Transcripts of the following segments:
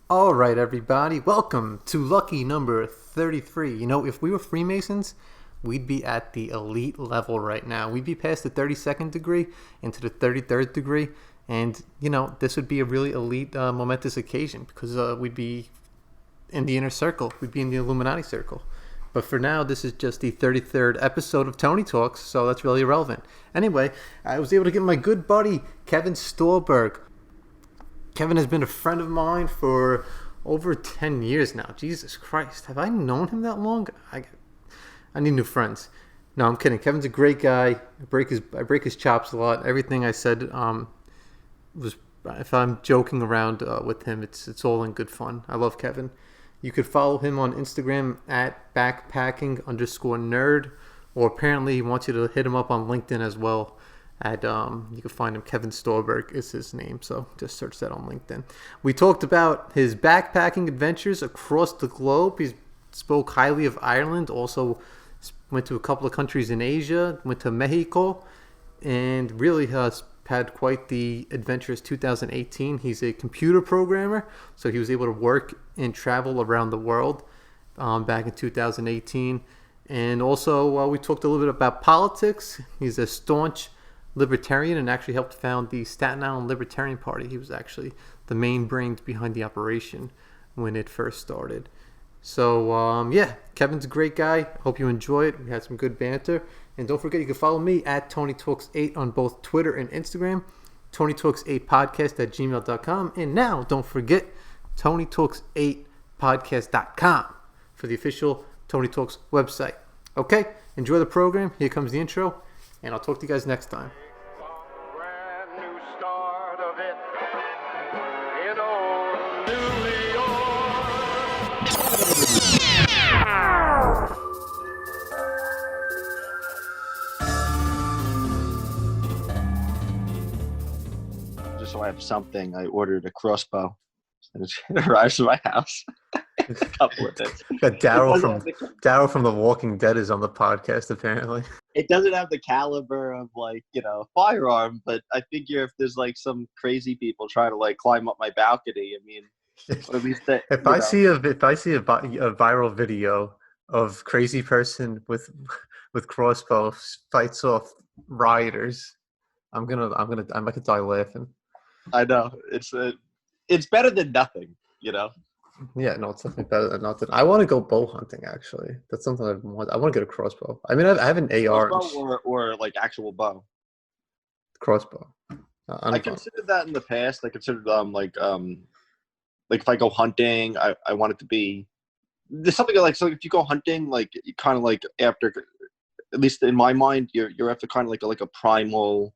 All right, everybody, welcome to lucky number 33. You know, if we were Freemasons, we'd be at the elite level right now. We'd be past the 32nd degree into the 33rd degree. And, this would be a really elite, momentous occasion because we'd be in the inner circle. We'd be in the Illuminati circle. But for now, this is just the 33rd episode of Tony Talks, so that's really irrelevant. Anyway, I was able to get my good buddy, Kevin Storberg. Kevin has been a friend of mine for over 10 years now. Jesus Christ. Have I known him that long? I need new friends. No, I'm kidding. Kevin's a great guy. I break his chops a lot. Everything I said was, if I'm joking around with him, it's all in good fun. I love Kevin. You could follow him on Instagram at backpacking_nerd, or apparently he wants you to hit him up on LinkedIn as well. You can find him. Kevin Storberg is his name, so just search that on LinkedIn. We talked about his backpacking adventures across the globe. He spoke highly of Ireland. Also, went to a couple of countries in Asia. Went to Mexico, and really has had quite the adventurous 2018. He's a computer programmer, so he was able to work and travel around the world back in 2018. And also, we talked a little bit about politics. He's a staunch libertarian and actually helped found the Staten Island Libertarian Party. He was actually the main brains behind the operation when it first started. So, yeah, Kevin's a great guy. Hope you enjoy it. We had some good banter. And don't forget, you can follow me at TonyTalks8 on both Twitter and Instagram. TonyTalks8podcast at gmail.com. And now, don't forget, TonyTalks8podcast.com for the official Tony Talks website. Okay, enjoy the program. Here comes the intro, and I'll talk to you guys next time. Just so I have something, I ordered a crossbow, and it arrives to my house. A couple of things. Got Daryl from The Walking Dead is on the podcast apparently. It doesn't have the caliber of firearm, but I figure if there's like some crazy people trying to like climb up my balcony, I mean, or at least that. If I see a viral video of crazy person with crossbow fights off rioters, I might die laughing. I know it's better than nothing, you know. Yeah, no, it's definitely better than nothing. I want to go bow hunting. Actually, that's something I want. I want to get a crossbow. I mean, I have an AR Crossbow or like actual bow. Crossbow. I considered that in the past. I considered like if I go hunting, I want it to be there's something like, so if you go hunting, like you kind of like after, at least in my mind, you're after kind of like a primal,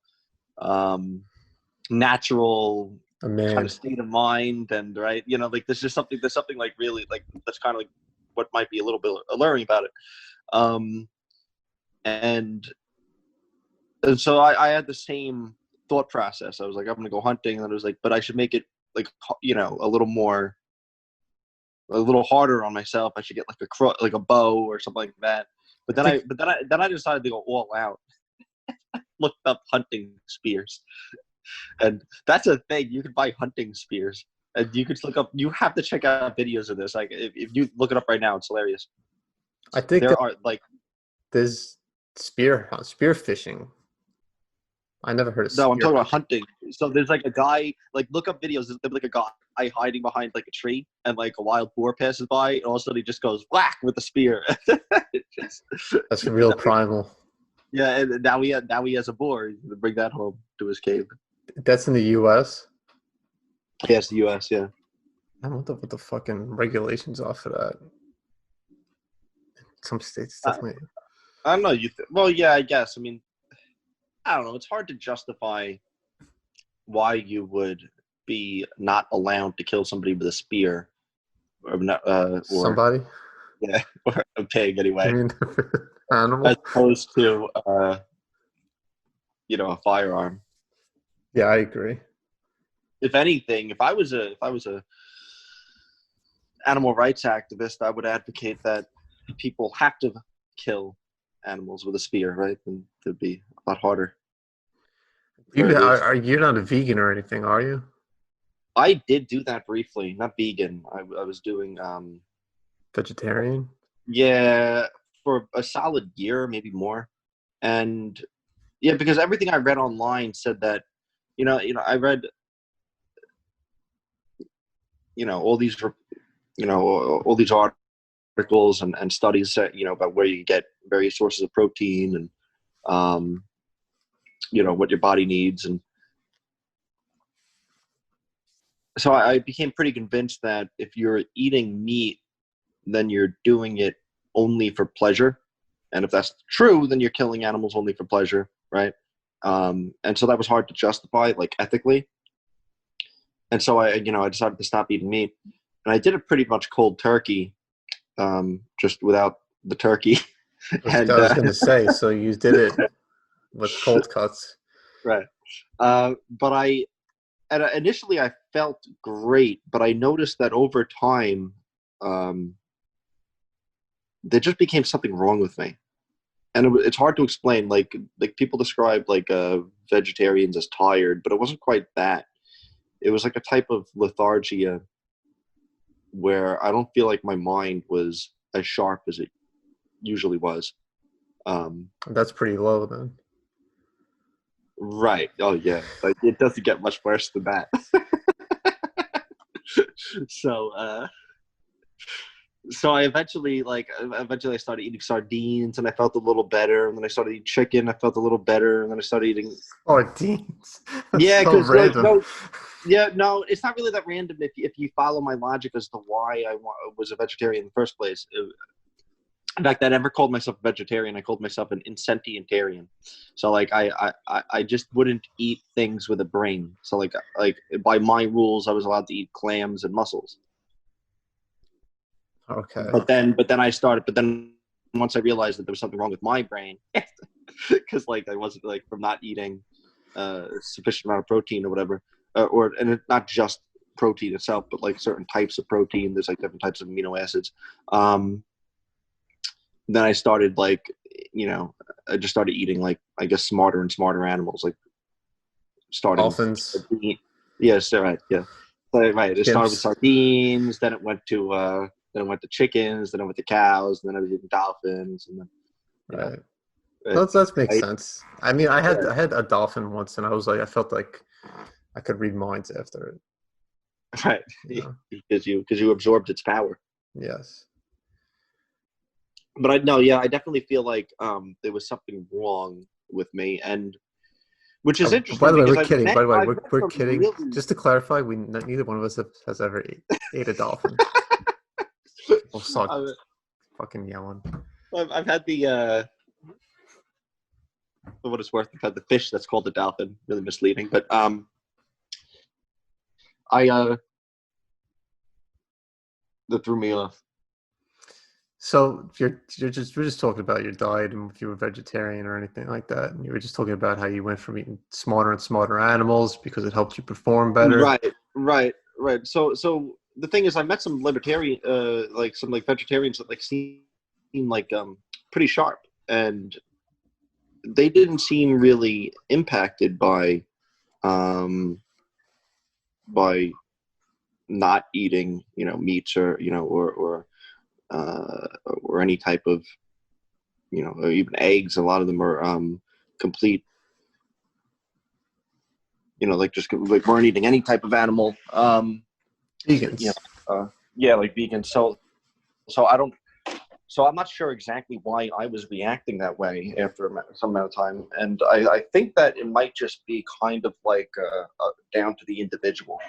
natural kind of state of mind, and right, like there's something like really like that's kind of like what might be a little bit alluring about it, and so I had the same thought process. I was like, I'm gonna go hunting, and then I was like, but I should make it like a little harder on myself. I should get like a bow or something like that. But then I decided to go all out. Looked up hunting spears, and that's a thing. You can buy hunting spears, and you could look up. You have to check out videos of this. Like if you look it up right now, it's hilarious. I think there's spear fishing. I never heard of spear. No, I'm talking about hunting. So there's like a guy, like look up videos. There's like a guy hiding behind like a tree, and like a wild boar passes by, and all of a sudden he just goes whack with a spear. That's real primal. Yeah, and now he has a boar. He's gonna bring that home to his cave. That's in the U.S. Yes, the U.S. Yeah. I don't know what the fucking regulations are for that. Some states definitely. I don't know. Well, yeah, I guess. I mean, I don't know. It's hard to justify why you would be not allowed to kill somebody with a spear, or not, or somebody. Yeah, or a pig anyway. I mean, animal. As opposed to, a firearm. Yeah, I agree. If anything, if I was a animal rights activist, I would advocate that people have to kill animals with a spear, right? And it'd be a lot harder. You're not a vegan or anything, are you? I did do that briefly, not vegan. I was doing Vegetarian? yeah, for a solid year, maybe more. And yeah, because everything I read online said that, I read, all these, all these articles and studies that, about where you get various sources of protein and, what your body needs. And so I became pretty convinced that if you're eating meat, then you're doing it only for pleasure. And if that's true, then you're killing animals only for pleasure, right? And so that was hard to justify, like ethically. And so I decided to stop eating meat, and I did it pretty much cold turkey, just without the turkey. I was gonna say, so you did it with cold cuts. Right. But initially I felt great, but I noticed that over time, there just became something wrong with me. And it's hard to explain. Like people describe like vegetarians as tired, but it wasn't quite that. It was like a type of lethargia where I don't feel like my mind was as sharp as it usually was. That's pretty low then. Right. Oh yeah. Like, it doesn't get much worse than that. So so I eventually I started eating sardines and I felt a little better, and then I started eating chicken, I felt a little better, and then I started eating Sardines. That's yeah, so because random. no, it's not really that random if you follow my logic as to why was a vegetarian in the first place. In fact, I never called myself a vegetarian. I called myself an insentientarian. So like I just wouldn't eat things with a brain. So like by my rules, I was allowed to eat clams and mussels. Okay. But then once I realized that there was something wrong with my brain, because like I wasn't like from not eating sufficient amount of protein or whatever, and it's not just protein itself, but like certain types of protein. There's like different types of amino acids. Then I started I just started eating like I guess smarter and smarter animals, like starting. Dolphins. Yes, right, yeah, so, right. It started with Chimps. sardines, then it went to chickens, then it went to cows, and then I was eating dolphins, and then you know, Right. That makes I, sense. I mean, I had yeah, I had a dolphin once, and I felt like I could read minds after it. right, You know. because you absorbed its power. Yes. But I no, yeah, I definitely feel like there was something wrong with me, and which is By interesting the way, because we're kidding. By the way, I've met we're some kidding. really Just to clarify, neither one of us has ever ate a dolphin. People suck I've, fucking yelling. I've had for what it's worth, I've had the fish that's called the dolphin. Really misleading, but I that threw me off. So we're just talking about your diet and if you were vegetarian or anything like that, and you were just talking about how you went from eating smarter and smarter animals because it helped you perform better. Right. So the thing is, I met some libertarian, like some like vegetarians that like seem like pretty sharp, and they didn't seem really impacted um by not eating meats or or any type of or even eggs. A lot of them are complete like just like weren't eating any type of animal. You Vegans. yeah, like vegan. So I don't. So I'm not sure exactly why I was reacting that way after some amount of time, and I think that it might just be kind of like down to the individual,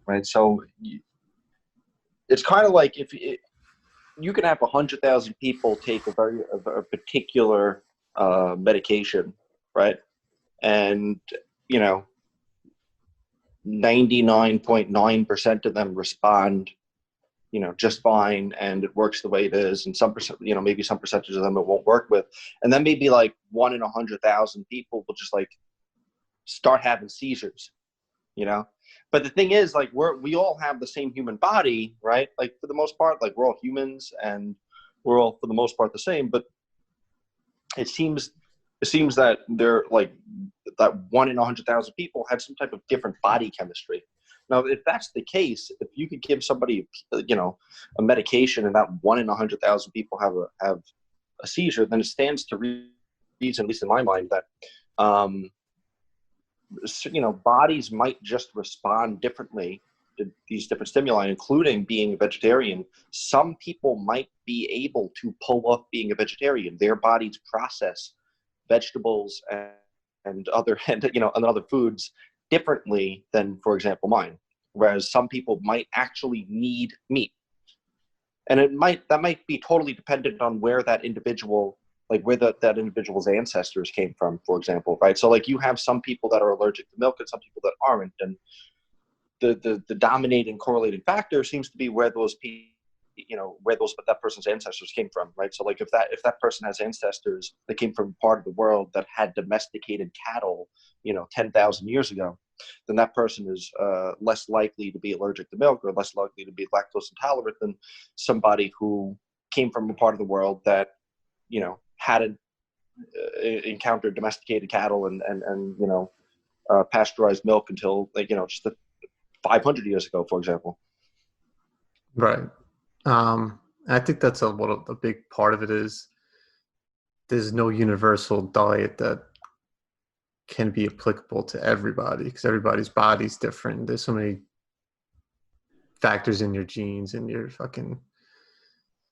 right? So it's kind of like if you can have 100,000 people take a particular medication, right? And you know, 99.9% of them respond just fine, and it works the way it is, and some percent, maybe some percentage of them it won't work with, and then maybe like 1 in 100,000 people will just like start having seizures, you know. But the thing is, like, we all have the same human body, right? Like for the most part, like we're all humans, and we're all for the most part the same. But it seems that they're like that 1 in 100,000 people have some type of different body chemistry. Now, if that's the case, if you could give somebody, a medication, and that 1 in 100,000 people have a seizure, then it stands to reason, at least in my mind, that bodies might just respond differently to these different stimuli, including being a vegetarian. Some people might be able to pull off being a vegetarian. Their bodies process vegetables and other foods differently than, for example, mine. Whereas some people might actually need meat, and that might be totally dependent on where that individual, like where that individual's ancestors came from, for example, right? So like you have some people that are allergic to milk and some people that aren't, and the dominating correlating factor seems to be where that person's ancestors came from, right? So like if that person has ancestors that came from a part of the world that had domesticated cattle, 10,000 years ago, then that person is less likely to be allergic to milk or less likely to be lactose intolerant than somebody who came from a part of the world that, hadn't encountered domesticated cattle and pasteurized milk until just 500 years ago, for example. Right. I think that's what a big part of it is. There's no universal diet that can be applicable to everybody because everybody's body's different. There's so many factors in your genes and your fucking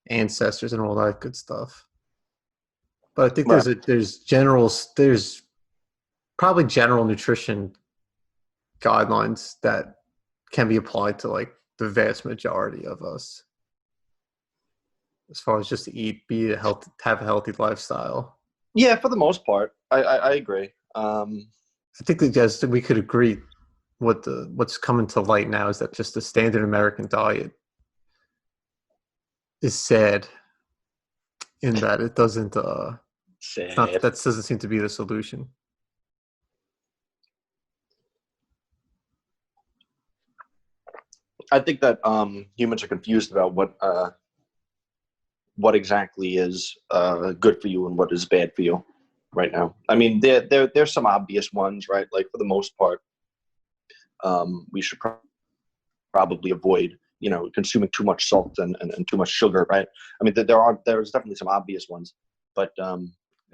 ancestors and all that good stuff. But I think there's probably general nutrition guidelines that can be applied to like the vast majority of us, as far as just to have a healthy lifestyle. Yeah, for the most part, I agree. I think that we could agree what's coming to light now is that just the standard American diet is sad in that it doesn't that doesn't seem to be the solution. I think that humans are confused about what exactly is good for you and what is bad for you right now. I mean, there's some obvious ones, right? Like for the most part, we should probably avoid, consuming too much salt and too much sugar, right? I mean, there's definitely some obvious ones, but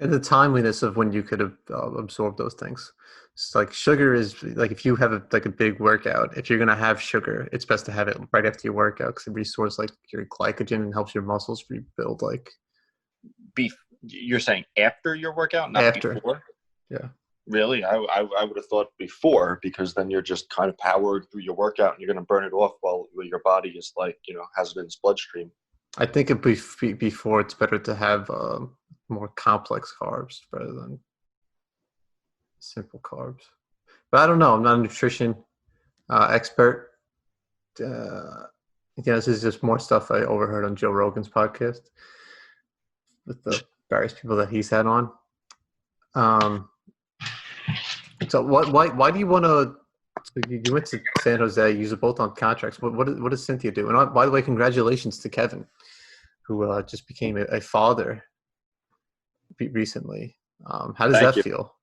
and the timeliness of when you could have absorbed those things. It's like sugar is like if you have a big workout, if you're gonna have sugar, it's best to have it right after your workout because it restores like your glycogen and helps your muscles rebuild. Like, you're saying after your workout, not after. Before? Yeah. Really, I would have thought before, because then you're just kind of powered through your workout and you're going to burn it off while your body is like, has it in its bloodstream. I think before it's better to have more complex carbs rather than simple carbs. But I don't know. I'm not a nutrition expert. This is just more stuff I overheard on Joe Rogan's podcast with the various people that he's had on. So why do you want to? So you went to San Jose. You used both on contracts. What does Cynthia do? And by the way, congratulations to Kevin, who just became a father recently. How does that feel?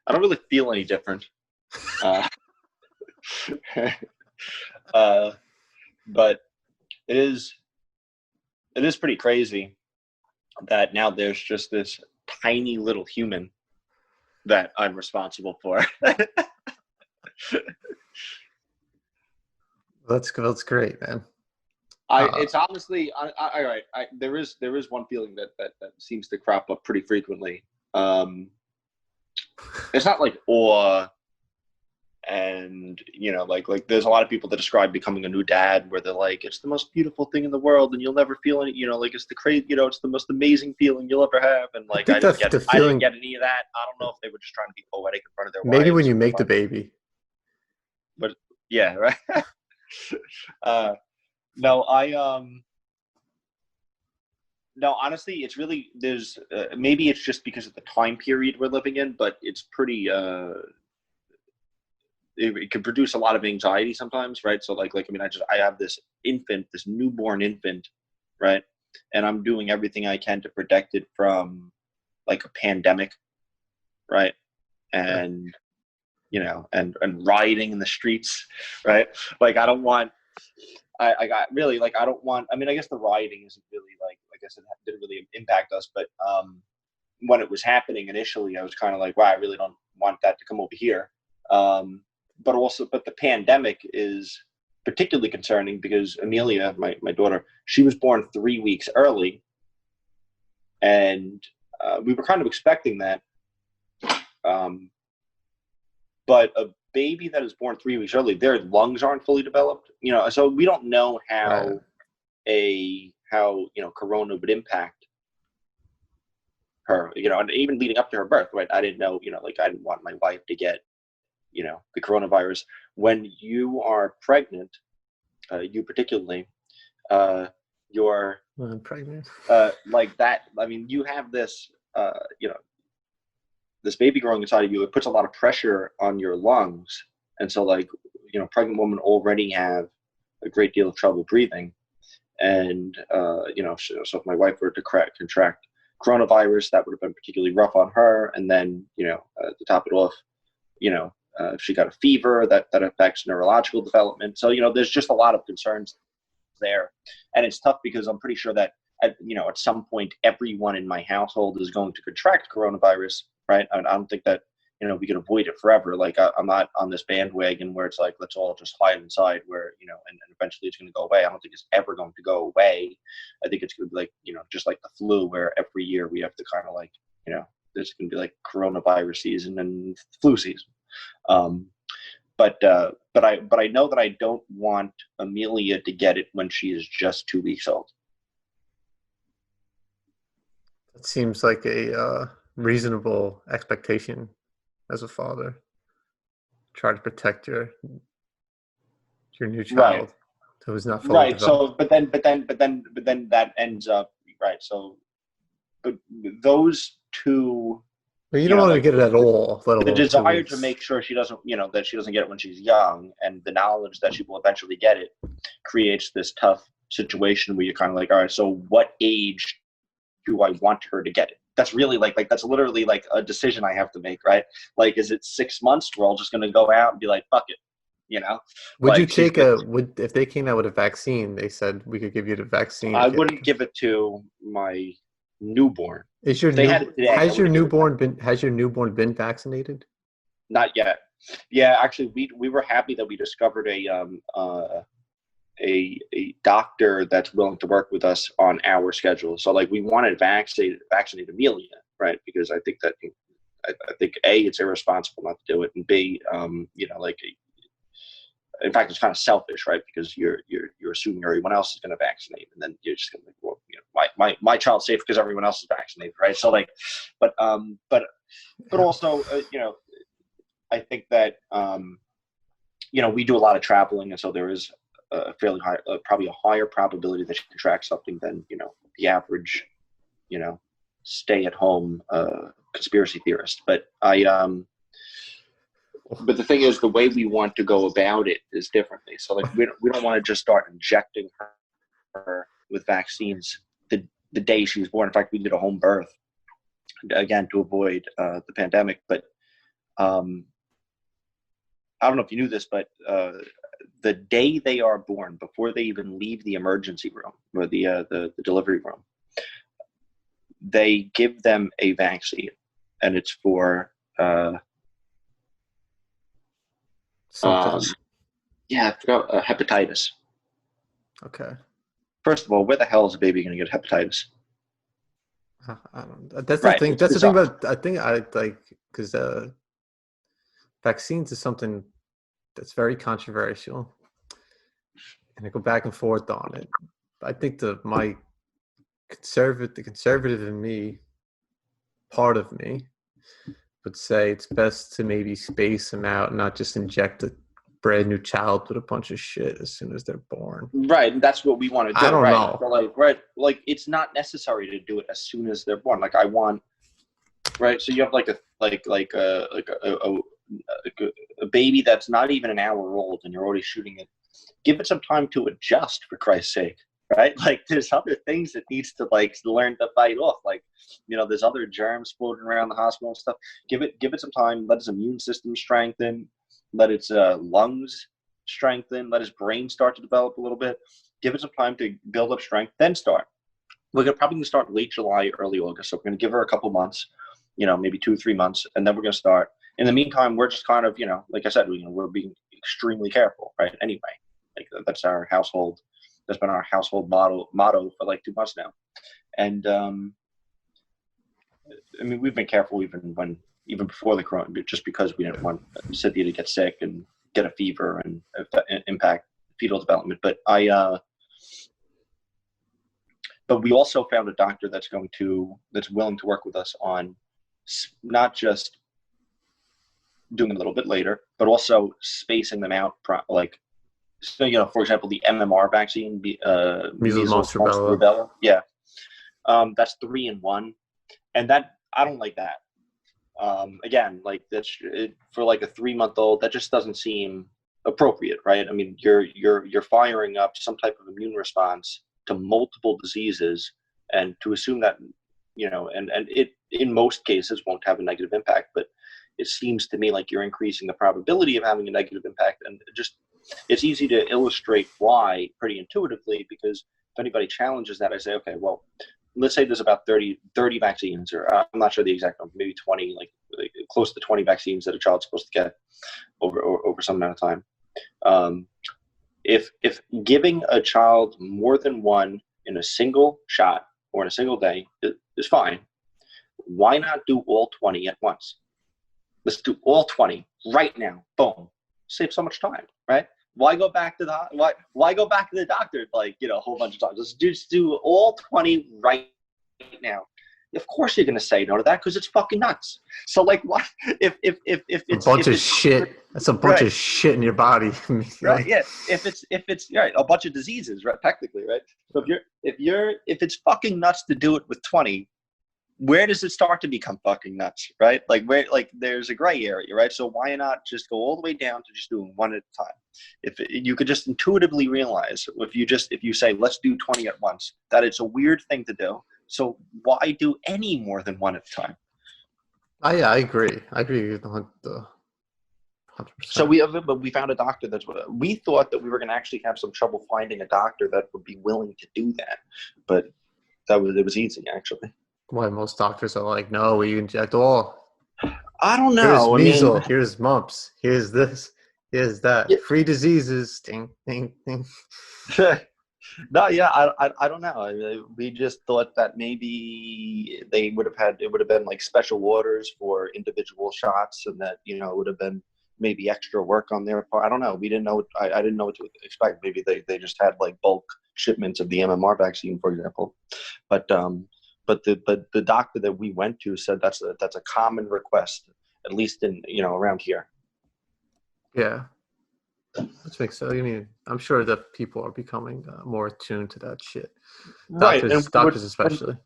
I don't really feel any different. But it is pretty crazy that now there's just this tiny little human that I'm responsible for. That's great, man. It's honestly, all right. There is one feeling that seems to crop up pretty frequently. It's not like awe, and like there's a lot of people that describe becoming a new dad where they're like, it's the most beautiful thing in the world and you'll never feel any, like it's the crazy, it's the most amazing feeling you'll ever have. And like I didn't get any of that. I don't know if they were just trying to be poetic in front of their wives. Maybe when you make the baby. But yeah, right. No, no, honestly, it's really, there's maybe it's just because of the time period we're living in, but it's pretty it can produce a lot of anxiety sometimes, right? So like I mean, I have this newborn infant, right? And I'm doing everything I can to protect it from like a pandemic, right? And and rioting in the streets, right? Like I don't want. I got really like I don't want. I mean, I guess the rioting isn't really like I said, didn't really impact us, but when it was happening initially, I was kind of like, wow, I really don't want that to come over here. But the pandemic is particularly concerning because Amelia, my daughter, she was born 3 weeks early, and we were kind of expecting that. But a baby that is born 3 weeks early, their lungs aren't fully developed, so we don't know how corona would impact her, and even leading up to her birth, right? I didn't know, I didn't want my wife to get, the coronavirus. When you are pregnant, you particularly, you're I'm pregnant. like that. I mean, you have this, this baby growing inside of you. It puts a lot of pressure on your lungs, and so pregnant women already have a great deal of trouble breathing, and so if my wife were to contract coronavirus, that would have been particularly rough on her. And then to top it off, if she got a fever, that affects neurological development. So there's just a lot of concerns there, and it's tough because I'm pretty sure that at some point everyone in my household is going to contract coronavirus, right? I don't think that we can avoid it forever. Like I'm not on this bandwagon where it's like let's all just hide inside, where and eventually it's going to go away. I don't think it's ever going to go away. I think it's going to be like just like the flu, where every year we have to kind of like there's going to be like coronavirus season and flu season. But I know that I don't want Amelia to get it when she is just 2 weeks old. It seems like a reasonable expectation as a father. Try to protect your new child who is not fully developed. So, but then that ends up right. So, but those two. But you don't want to get it at all. Let alone the desire 2 weeks. To make sure she doesn't, that she doesn't get it when she's young, and the knowledge that she will eventually get it, creates this tough situation where you're kind of like, all right, so what age do I want her to get it? That's really like that's literally like a decision I have to make, right? Like, is it 6 months? We're all just going to go out and be like, fuck it, Would you take if they came out with a vaccine? They said we could give you the vaccine. I wouldn't give it to my newborn. Has your newborn been vaccinated? Not yet. Yeah, actually, we were happy that we discovered a doctor that's willing to work with us on our schedule. So we wanted to vaccinate Amelia, right? Because I think that A, it's irresponsible not to do it, and B, in fact, it's kind of selfish, right? Because you're assuming everyone else is going to vaccinate, and then you're just going to, well, my child's safe because everyone else is vaccinated, right? So but also, I think that we do a lot of traveling, and so there is a fairly high, probably a higher probability that you contract something than the average, stay-at-home conspiracy theorist. But But the thing is, the way we want to go about it is differently. So we don't want to just start injecting her with vaccines the day she was born. In fact, we did a home birth, again, to avoid the pandemic. But I don't know if you knew this, but the day they are born, before they even leave the emergency room or the delivery room, they give them a vaccine, and it's for I forgot, hepatitis. Okay. First of all, where the hell is a baby going to get hepatitis? I don't. That's the thing. That's the thing about. I think I like because vaccines is something that's very controversial, and I go back and forth on it. I think the conservative in me, part of me, would say it's best to maybe space them out and not just inject a brand new child with a bunch of shit as soon as they're born. Right, and that's what we want to do. I don't know. So it's not necessary to do it as soon as they're born. I want, right? So you have a baby that's not even an hour old, and you're already shooting it. Give it some time to adjust, for Christ's sake. right? Like there's other things that needs to like learn to fight off. Like, there's other germs floating around the hospital and stuff. Give it some time. Let its immune system strengthen. Let its lungs strengthen. Let its brain start to develop a little bit. Give it some time to build up strength. Then start. We're probably going to start late July, early August. So we're going to give her a couple months, maybe 2-3 months, and then we're going to start. In the meantime, we're just kind of, like I said, we're being extremely careful, right? Anyway, like that's our household. That's been our household motto for like 2 months now. And I mean, we've been careful even before the corona, just because we didn't want Cynthia to get sick and get a fever and impact fetal development. But but we also found a doctor that's willing to work with us on not just doing a little bit later, but also spacing them out. Like, so, for example, the MMR vaccine, Measles, mumps, rubella. Yeah. That's 3 in 1. And that, I don't like that. Again, like that's for like a 3-month-old, that just doesn't seem appropriate, right? I mean, you're firing up some type of immune response to multiple diseases, and to assume that, and it in most cases won't have a negative impact, but it seems to me like you're increasing the probability of having a negative impact. And it's easy to illustrate why pretty intuitively, because if anybody challenges that, I say, okay, well, let's say there's about 30 vaccines, or I'm not sure the exact number, maybe 20, like close to 20 vaccines that a child's supposed to get over some amount of time. If giving a child more than one in a single shot or in a single day is fine, why not do all 20 at once? Let's do all 20 right now. Boom. Save so much time, right? Why go back to why go back to the doctor like, a whole bunch of times? Let's just do all 20 right now. Of course you're gonna say no to that, because it's fucking nuts. So like, what if it's a bunch of shit? That's a bunch of shit in your body. Right? Yeah. If it's right, a bunch of diseases, right? Technically, right? So if it's fucking nuts to do it with 20, where does it start to become fucking nuts, right? Like there's a gray area, right? So why not just go all the way down to just doing one at a time? If you could just intuitively realize, if you say, let's do 20 at once, that it's a weird thing to do. So why do any more than one at a time? I agree. I agree with the 100%. So we found a doctor we thought that we were going to actually have some trouble finding a doctor that would be willing to do that, but it was easy, actually. Why most doctors are like, no, we inject all. I don't know. Here's measles, here's mumps, here's this, here's that. Yeah. Free diseases. Ding, ding, ding. No, yeah, I don't know. I mean, we just thought that maybe it would have been like special orders for individual shots, and that, it would have been maybe extra work on their part. I don't know. We didn't know. I didn't know what to expect. Maybe they just had like bulk shipments of the MMR vaccine, for example. But the doctor that we went to said that's a common request, at least in around here. Yeah, which makes sense. I mean, I'm sure that people are becoming more attuned to that shit. Doctors, right. Doctors especially.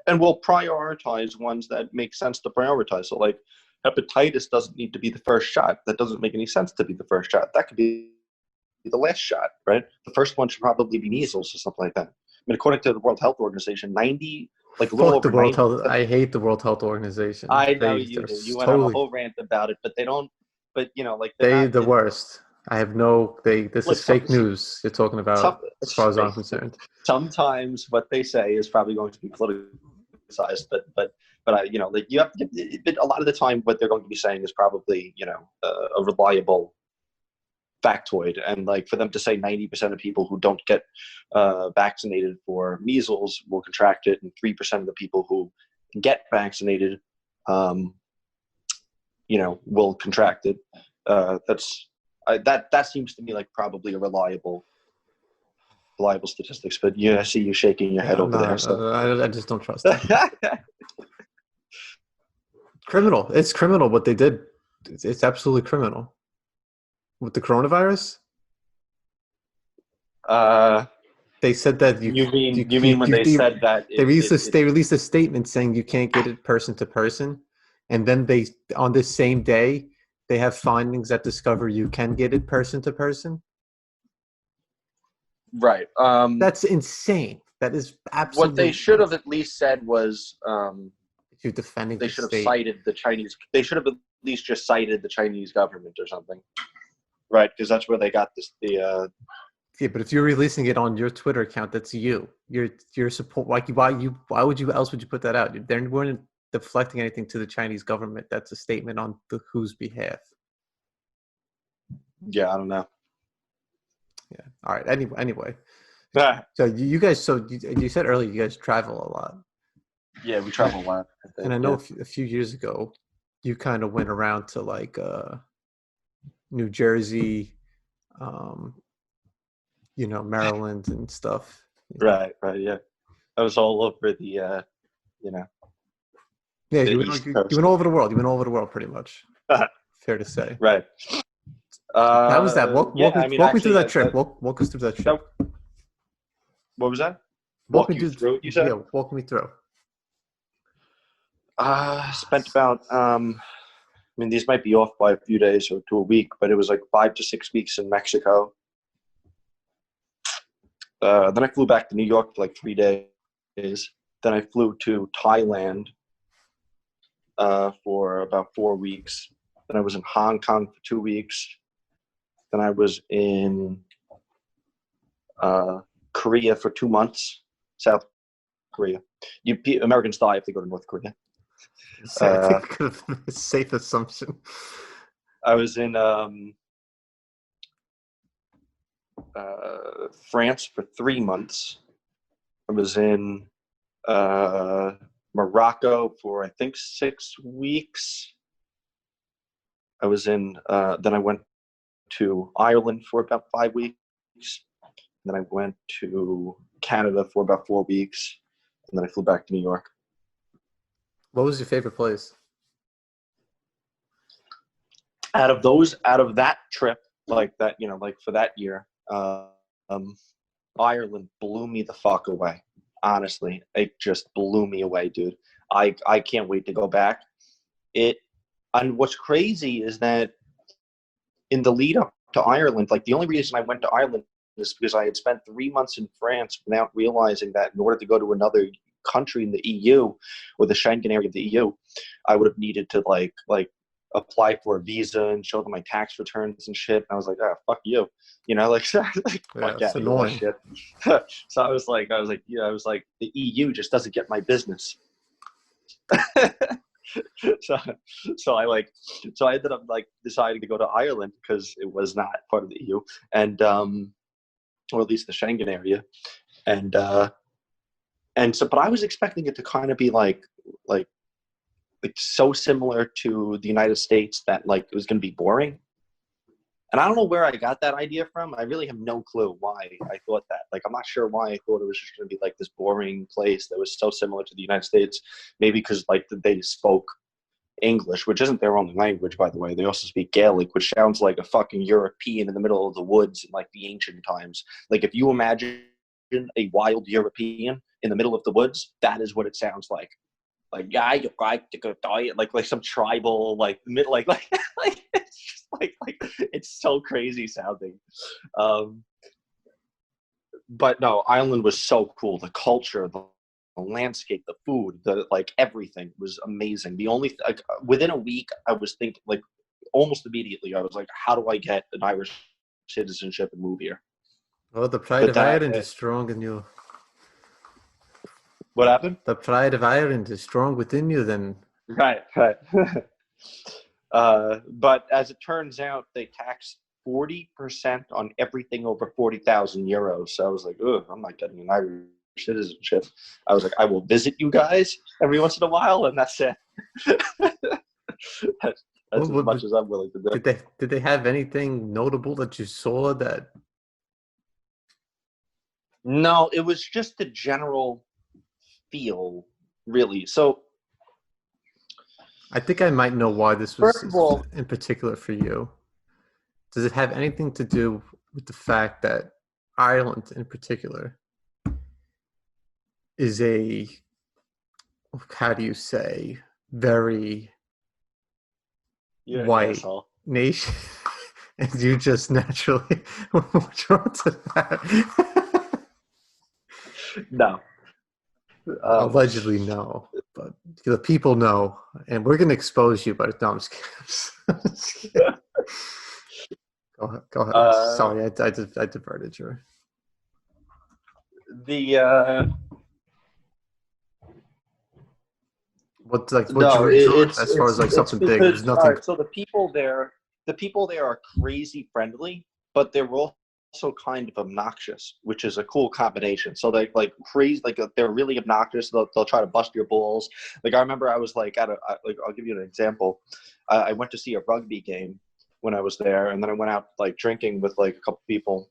And we'll prioritize ones that make sense to prioritize. So like hepatitis doesn't need to be the first shot. That doesn't make any sense to be the first shot. That could be the last shot, right? The first one should probably be measles or something like that. I mean, according to the World Health Organization, 90, like a little over 90. I hate the World Health Organization. I know you do. You went on a whole rant about it, but they don't. But like they're the worst. I have no. This is fake news you're talking about, as far as I'm concerned. Sometimes what they say is probably going to be politicized, but I, like you have to get, a lot of the time what they're going to be saying is probably a reliable factoid, and like for them to say 90% of people who don't get vaccinated for measles will contract it, and 3% of the people who get vaccinated will contract it, that seems to me like probably a reliable statistics. But I see you shaking your head over there, so I just don't trust it. Criminal. It's criminal what they did. It's absolutely criminal. With the coronavirus? They said that you mean when they said that they released a statement saying you can't get it person to person, and then they on this same day they have findings that discover you can get it person to person. Right. That's insane. That is What they absolutely should have insane. at least said was You're defending they the should have state. cited the Chinese. They should have at least just cited the Chinese government or something. Right, because that's where they got this. Yeah, but if you're releasing it on your Twitter account, that's you. Your support. Like, why would you else would you put that out? They weren't deflecting anything to the Chinese government. That's a statement on whose behalf. Yeah, I don't know. Yeah. All right. Anyway. So you guys. So you said earlier you guys travel a lot. Yeah, we travel a lot. And I know a few years ago, you kind of went around to like New Jersey, um, Maryland and stuff. Right, yeah. I was all over the, Yeah, the you East went Coast. all over the world. You went all over the world, pretty much. Fair to say. Right. How was that? Yeah, I mean, Walk me through actually, that trip. Walk us through that trip. what was that? Walk me You through. through it, you said? Yeah, walk me through. Spent about, I mean, these might be off by a few days or to a week, but it was like 5 to 6 weeks in Mexico. Then I flew back to New York for like 3 days. Then I flew to Thailand for about 4 weeks. Then I was in Hong Kong for 2 weeks. Then I was in Korea for 2 months, South Korea. Americans die if they go to North Korea. I think it could have been a safe assumption. I was in France for 3 months. I was in Morocco for I think 6 weeks. I was in. Then I went to Ireland for about 5 weeks. Then I went to Canada for about 4 weeks, and then I flew back to New York. What was your favorite place? Out of that trip, like that, like for that year, Ireland blew me the fuck away. Honestly, it just blew me away, dude. I can't wait to go back. And what's crazy is that in the lead up to Ireland, like the only reason I went to Ireland is because I had spent 3 months in France without realizing that in order to go to another country in the EU or the Schengen area of the EU, I would have needed to like apply for a visa and show them my tax returns and shit. And I was like, oh, fuck you, like, fuck It's out of all that annoying. shit. So I was like, the EU just doesn't get my business. so I ended up like deciding to go to Ireland because it was not part of the EU and or at least the Schengen area, and so but I was expecting it to kind of be like so similar to the United States that like it was going to be boring. And I don't know where I got that idea from. I really have no clue why I thought that. Like, I'm not sure why I thought it was just going to be like this boring place that was so similar to the United States. Maybe because like they spoke English, which isn't their only language, by the way. They also speak Gaelic, which sounds like a fucking European in the middle of the woods in like the ancient times. Like if you imagine a wild European in the middle of the woods, that is what it sounds like. Like, yeah, you like to go diet, like some tribal, like it's just like it's so crazy sounding. But no, Ireland was so cool. The culture, the landscape, the food, the like everything was amazing. The only like within a week, I was thinking like almost immediately, I was like, how do I get an Irish citizenship and move here? Oh, the pride But of then Ireland is strong in you. what happened? The pride of Ireland is strong within you. Then Right. But as it turns out, they tax 40% on everything over 40,000 euros. So I was like, ugh, I'm not getting an Irish citizenship. I was like, I will visit you guys every once in a while, and that's it. that's as much as I'm willing to do. did they have anything notable that you saw that? No, it was just the general feel, really. So I think I might know why this was first of all, in particular for you. Does it have anything to do with the fact that Ireland, in particular, is a, how do you say, very white nation, and you just naturally were drawn to that? No. Um, Allegedly, no, but the people know, and we're gonna expose you. But no, I'm just kidding. Go ahead. Go ahead. uh, Sorry, I diverted you. the What'd you No, enjoy as far as like it's something big? There's because all nothing. right. So the people there are crazy friendly, but they're also kind of obnoxious, which is a cool combination. So they like crazy, like they're really obnoxious. They'll try to bust your balls. Like I remember I was like like I'll give you an example. I went to see a rugby game when I was there, and then I went out like drinking with like a couple people.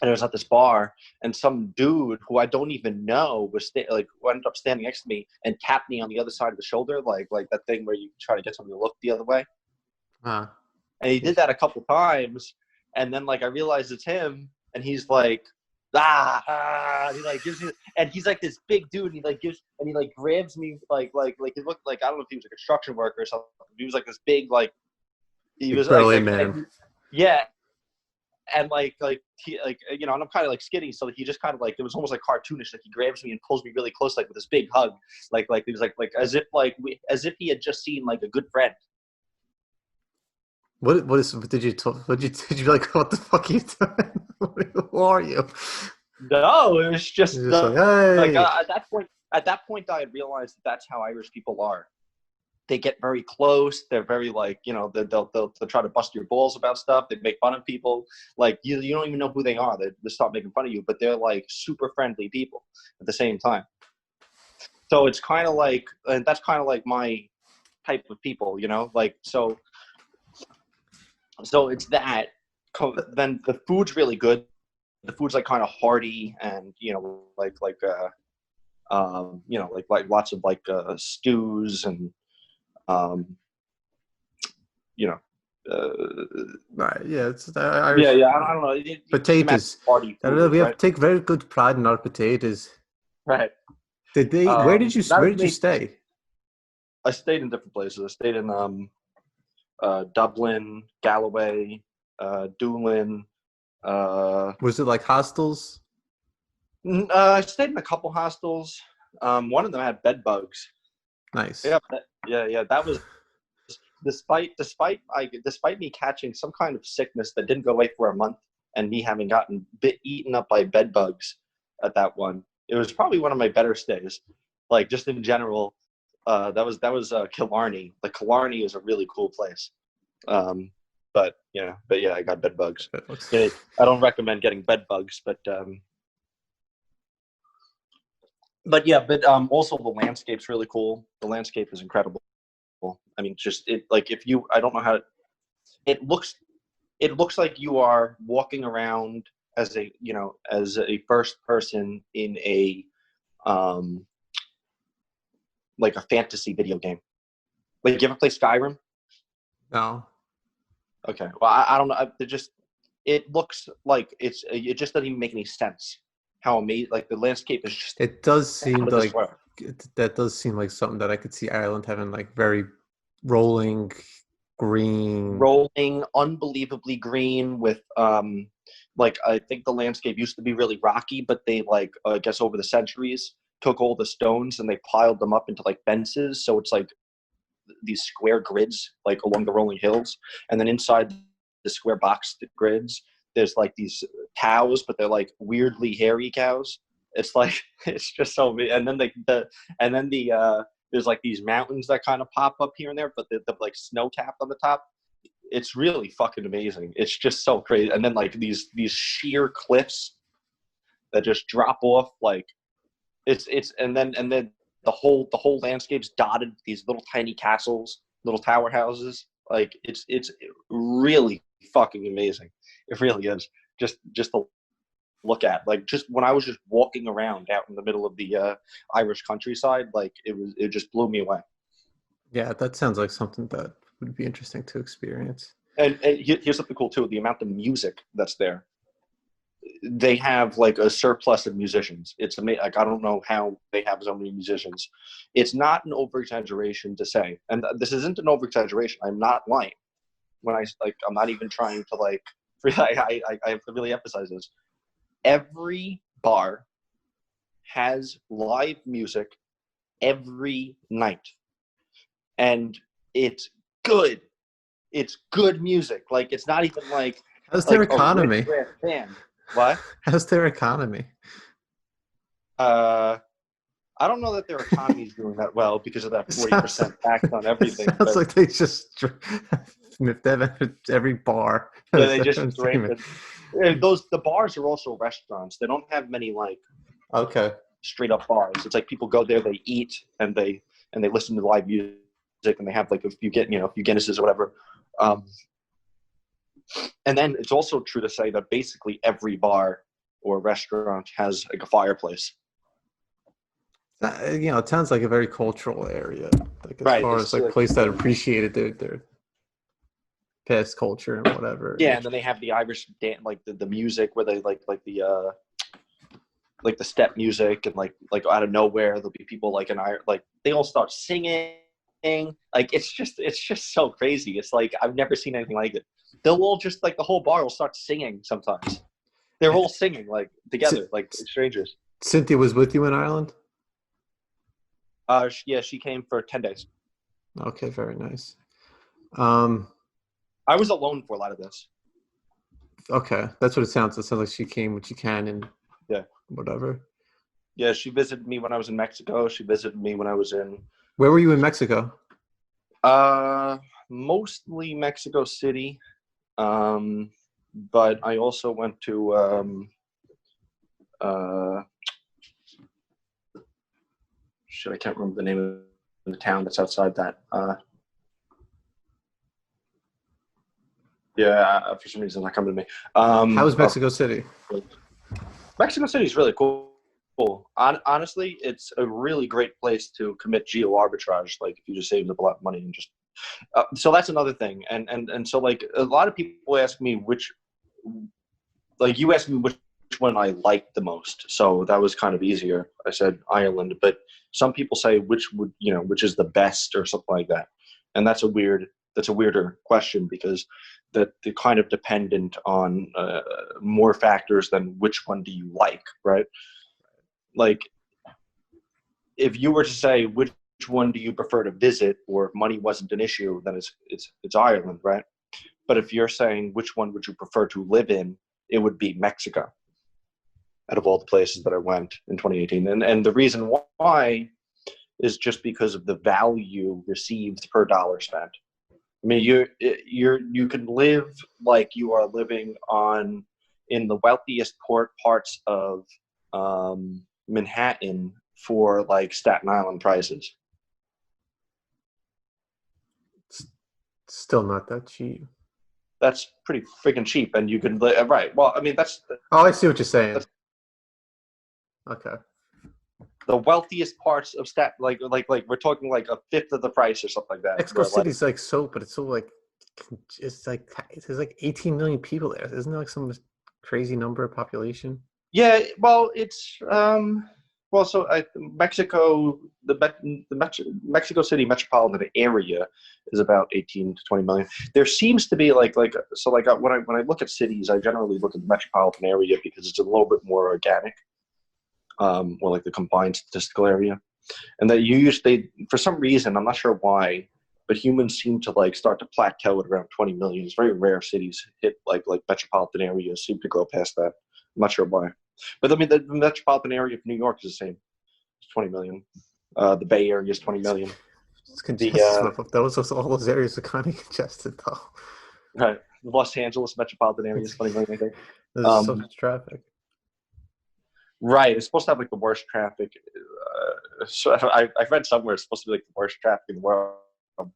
And I was at this bar, and some dude who I don't even know was like ended up standing next to me and tapped me on the other side of the shoulder, like that thing where you try to get somebody to look the other way. Uh, And he did that a couple times, and then like I realized it's him, and he's like, and he like gives me, and he's like this big dude, and he like grabs me like he looked like I don't know if he was a construction worker or something. He was like this big like he big was burly man. yeah, and like he like you know, and I'm kind of like skinny, so he just kind of like it was almost like cartoonish. Like he grabs me and pulls me really close, like with this big hug, like he was like as if he had just seen like a good friend. What did you tell? Did you be like, what the fuck are you doing? Who are you? No, it was just You're just like, like hey. at that point I had realized that that's how Irish people are. They get very close. They're very like you know they'll try to bust your balls about stuff. They make fun of people. Like you don't even know who they are. They start making fun of you, but they're like super friendly people at the same time. So it's kind of like, and that's kind of like my type of people, you know, like so it's that. Then the food's really good. The food's like kind of hearty and you know you know like lots of like stews and um, you know Right, yeah, it's the yeah Irish yeah I don't know you can imagine potatoes. hearty I don't food know. is We have right take very good pride in our potatoes. right. Did they? That Where was did you me. stay? I stayed in different places. I stayed in Dublin, Galloway, Doolin. Uh, Was it like hostels? I stayed in a couple hostels. One of them had bed bugs. Nice. Yeah, yeah. That was despite me catching some kind of sickness that didn't go away for a month, and me having gotten eaten up by bed bugs at that one. It was probably one of my better stays. Like just in general, that was Killarney. Like Killarney is a really cool place. Um, but yeah, I got bed bugs. That looks Yeah, I don't recommend getting bed bugs, but yeah, but also the landscape's really cool. The landscape is incredible. I mean, just it like if you, I don't know how it looks. It looks like you are walking around as a as a first person in a um like a fantasy video game. Like you ever play Skyrim? no. Okay, well I don't know. It just it looks like it just doesn't even make any sense. How amazing! Like the landscape is just It does out seem of this like world. that does seem like something that I could see Ireland having like very rolling green. Rolling, unbelievably green with like I think the landscape used to be really rocky, but they like I guess over the centuries took all the stones and they piled them up into like fences, so it's like these square grids like along the rolling hills, and then inside the square box grids there's like these cows, but they're like weirdly hairy cows. It's like it's just so and then and then there's like these mountains that kind of pop up here and there, but they're like snow capped on the top. It's really fucking amazing. It's just so crazy. And then like these sheer cliffs that just drop off like it's and then the whole landscape's dotted with these little tiny castles, little tower houses. Like it's really fucking amazing. It really is. Just to look at. Like just when I was just walking around out in the middle of the Irish countryside, like it just blew me away. Yeah, that sounds like something that would be interesting to experience. And here's something cool too: the amount of music that's there. They have like a surplus of musicians. It's amazing. Like I don't know how they have so many musicians. It's not an over exaggeration to say, and this isn't an over exaggeration. I'm not lying when I like. I'm not even trying to like. I have to really emphasize this. Every bar, has live music every night, and it's good. It's good music. Like, it's not even How's their like a rich economy? rare band. What? How's their economy? Uh, I don't know that their economy is doing that well because of that It sounds, 40% tax on it everything. sounds But like they just sniffed every bar. yeah, they just drink. Entertainment. The bars are also restaurants. They don't have many like Okay. straight up bars. It's like people go there, they eat, and they listen to live music, and they have like a few Guinnesses or whatever. And then it's also true to say that basically every bar or restaurant has like a fireplace. It sounds like a very cultural area. Like as Right. far as It's like place that appreciated their past culture and whatever. yeah, and then they have the Irish dance, like the music where they like the step music, and like out of nowhere there'll be people like like they all start singing. Like it's just so crazy. It's like I've never seen anything like it. They'll all just like the whole bar will start singing sometimes. They're all singing like together, like strangers. Cynthia was with you in Ireland? Yeah, she came for 10 days. Okay, very nice. Um, I was alone for a lot of this. okay, that's what it sounds. It sounds like she came when she can and Yeah. whatever. Yeah, she visited me when I was in Mexico. She visited me when I was in Where were you in Mexico? mostly Mexico City. But I also went to I can't remember the name of the town that's outside that. For some reason, not coming to me. How was Mexico City? Mexico City is really cool. Honestly, it's a really great place to commit geo arbitrage. Like if you just save up a lot of money and just. So that's another thing, and so like a lot of people ask me you asked me which one I liked the most. So that was kind of easier. I said Ireland, but some people say which is the best or something like that, and that's a weirder question because they're kind of dependent on more factors than which one do you like, right? Like if you were to say which one do you prefer to visit, or if money wasn't an issue, then it's Ireland, right? But if you're saying which one would you prefer to live in, it would be Mexico out of all the places that I went in 2018. And the reason why is just because of the value received per dollar spent. I mean, you can live like you are living in the wealthiest parts of Manhattan for like Staten Island prices. Still not that cheap. That's pretty freaking cheap, and you can live right. Well, I mean, Oh, I see what you're saying. Okay. the wealthiest parts of like we're talking like a fifth of the price or something like that. Mexico City's like so, but it's so like there's like 18 million people there. Isn't there like some crazy number of population? Yeah, well, it's so Mexico, Mexico City metropolitan area is about 18 to 20 million. There seems to be when I look at cities, I generally look at the metropolitan area because it's a little bit more organic, or like the combined statistical area, and that you usually, for some reason, I'm not sure why, but humans seem to like start to plateau at around 20 million. It's very rare cities hit like metropolitan areas seem to grow past that. I'm not sure why. But I mean, the metropolitan area of New York is the same. It's 20 million. The Bay Area is 20 million. It's congested. All those areas are kind of congested, though. Right. The Los Angeles metropolitan area is 20 million, I think. There's so much traffic. Right. It's supposed to have like the worst traffic. So I read somewhere it's supposed to be like the worst traffic in the world,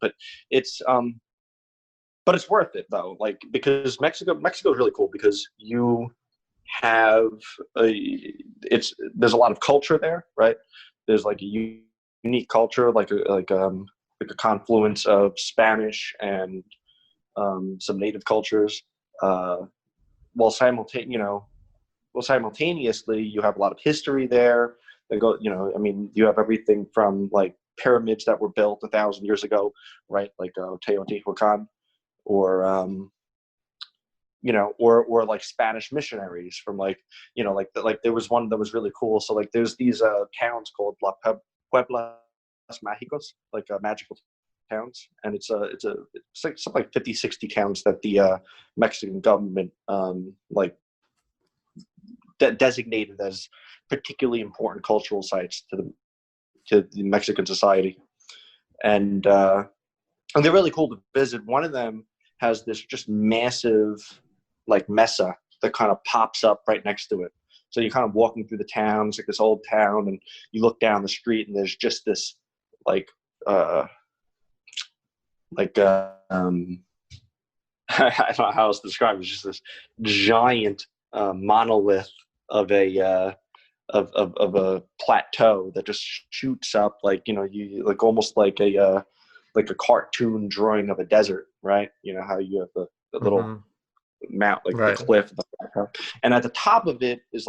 but it's worth it though. Like because Mexico is really cool because you have there's a lot of culture there, right? There's like a unique culture, like a confluence of Spanish and some native cultures, while simultaneously you have a lot of history there. I mean, you have everything from like pyramids that were built 1,000 years ago, right? Like Teotihuacan, or or like Spanish missionaries from like, like there was one that was really cool. So like there's these towns called Pueblas Mágicos, like magical towns, and it's like something like 50, 60 towns that the Mexican government like designated as particularly important cultural sites to the Mexican society, and they're really cool to visit. One of them has this just massive like mesa that kind of pops up right next to it. So you're kind of walking through the town, it's like this old town, and you look down the street and there's just this like like I don't know how else to describe it. It's just this giant monolith of a plateau that just shoots up like, you like almost like a cartoon drawing of a desert, right? You know how you have the little mount, like the Right. cliff, and at the top of it is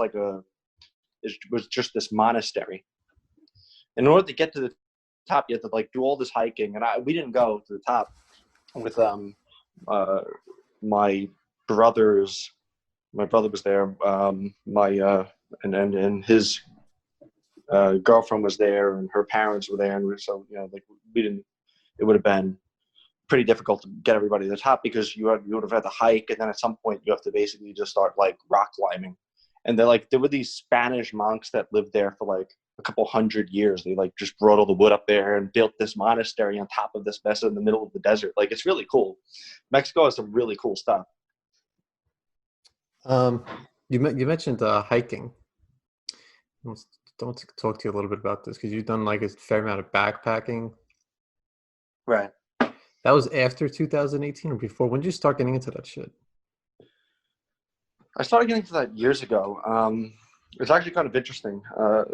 was just this monastery. In order to get to the top, you have to like do all this hiking, and we didn't go to the top with my brothers. My brother was there. And his girlfriend was there, and her parents were there, and so like we didn't. It would have been pretty difficult to get everybody to the top because you would have had to hike, and then at some point you have to basically just start like rock climbing. And there were these Spanish monks that lived there for like a couple hundred years. They like just brought all the wood up there and built this monastery on top of this mesa in the middle of the desert. Like it's really cool. Mexico has some really cool stuff. You mentioned hiking. I want to talk to you a little bit about this because you've done like a fair amount of backpacking. Right. That was after 2018 or before? When did you start getting into that shit? I started getting into that years ago. It's actually kind of interesting. I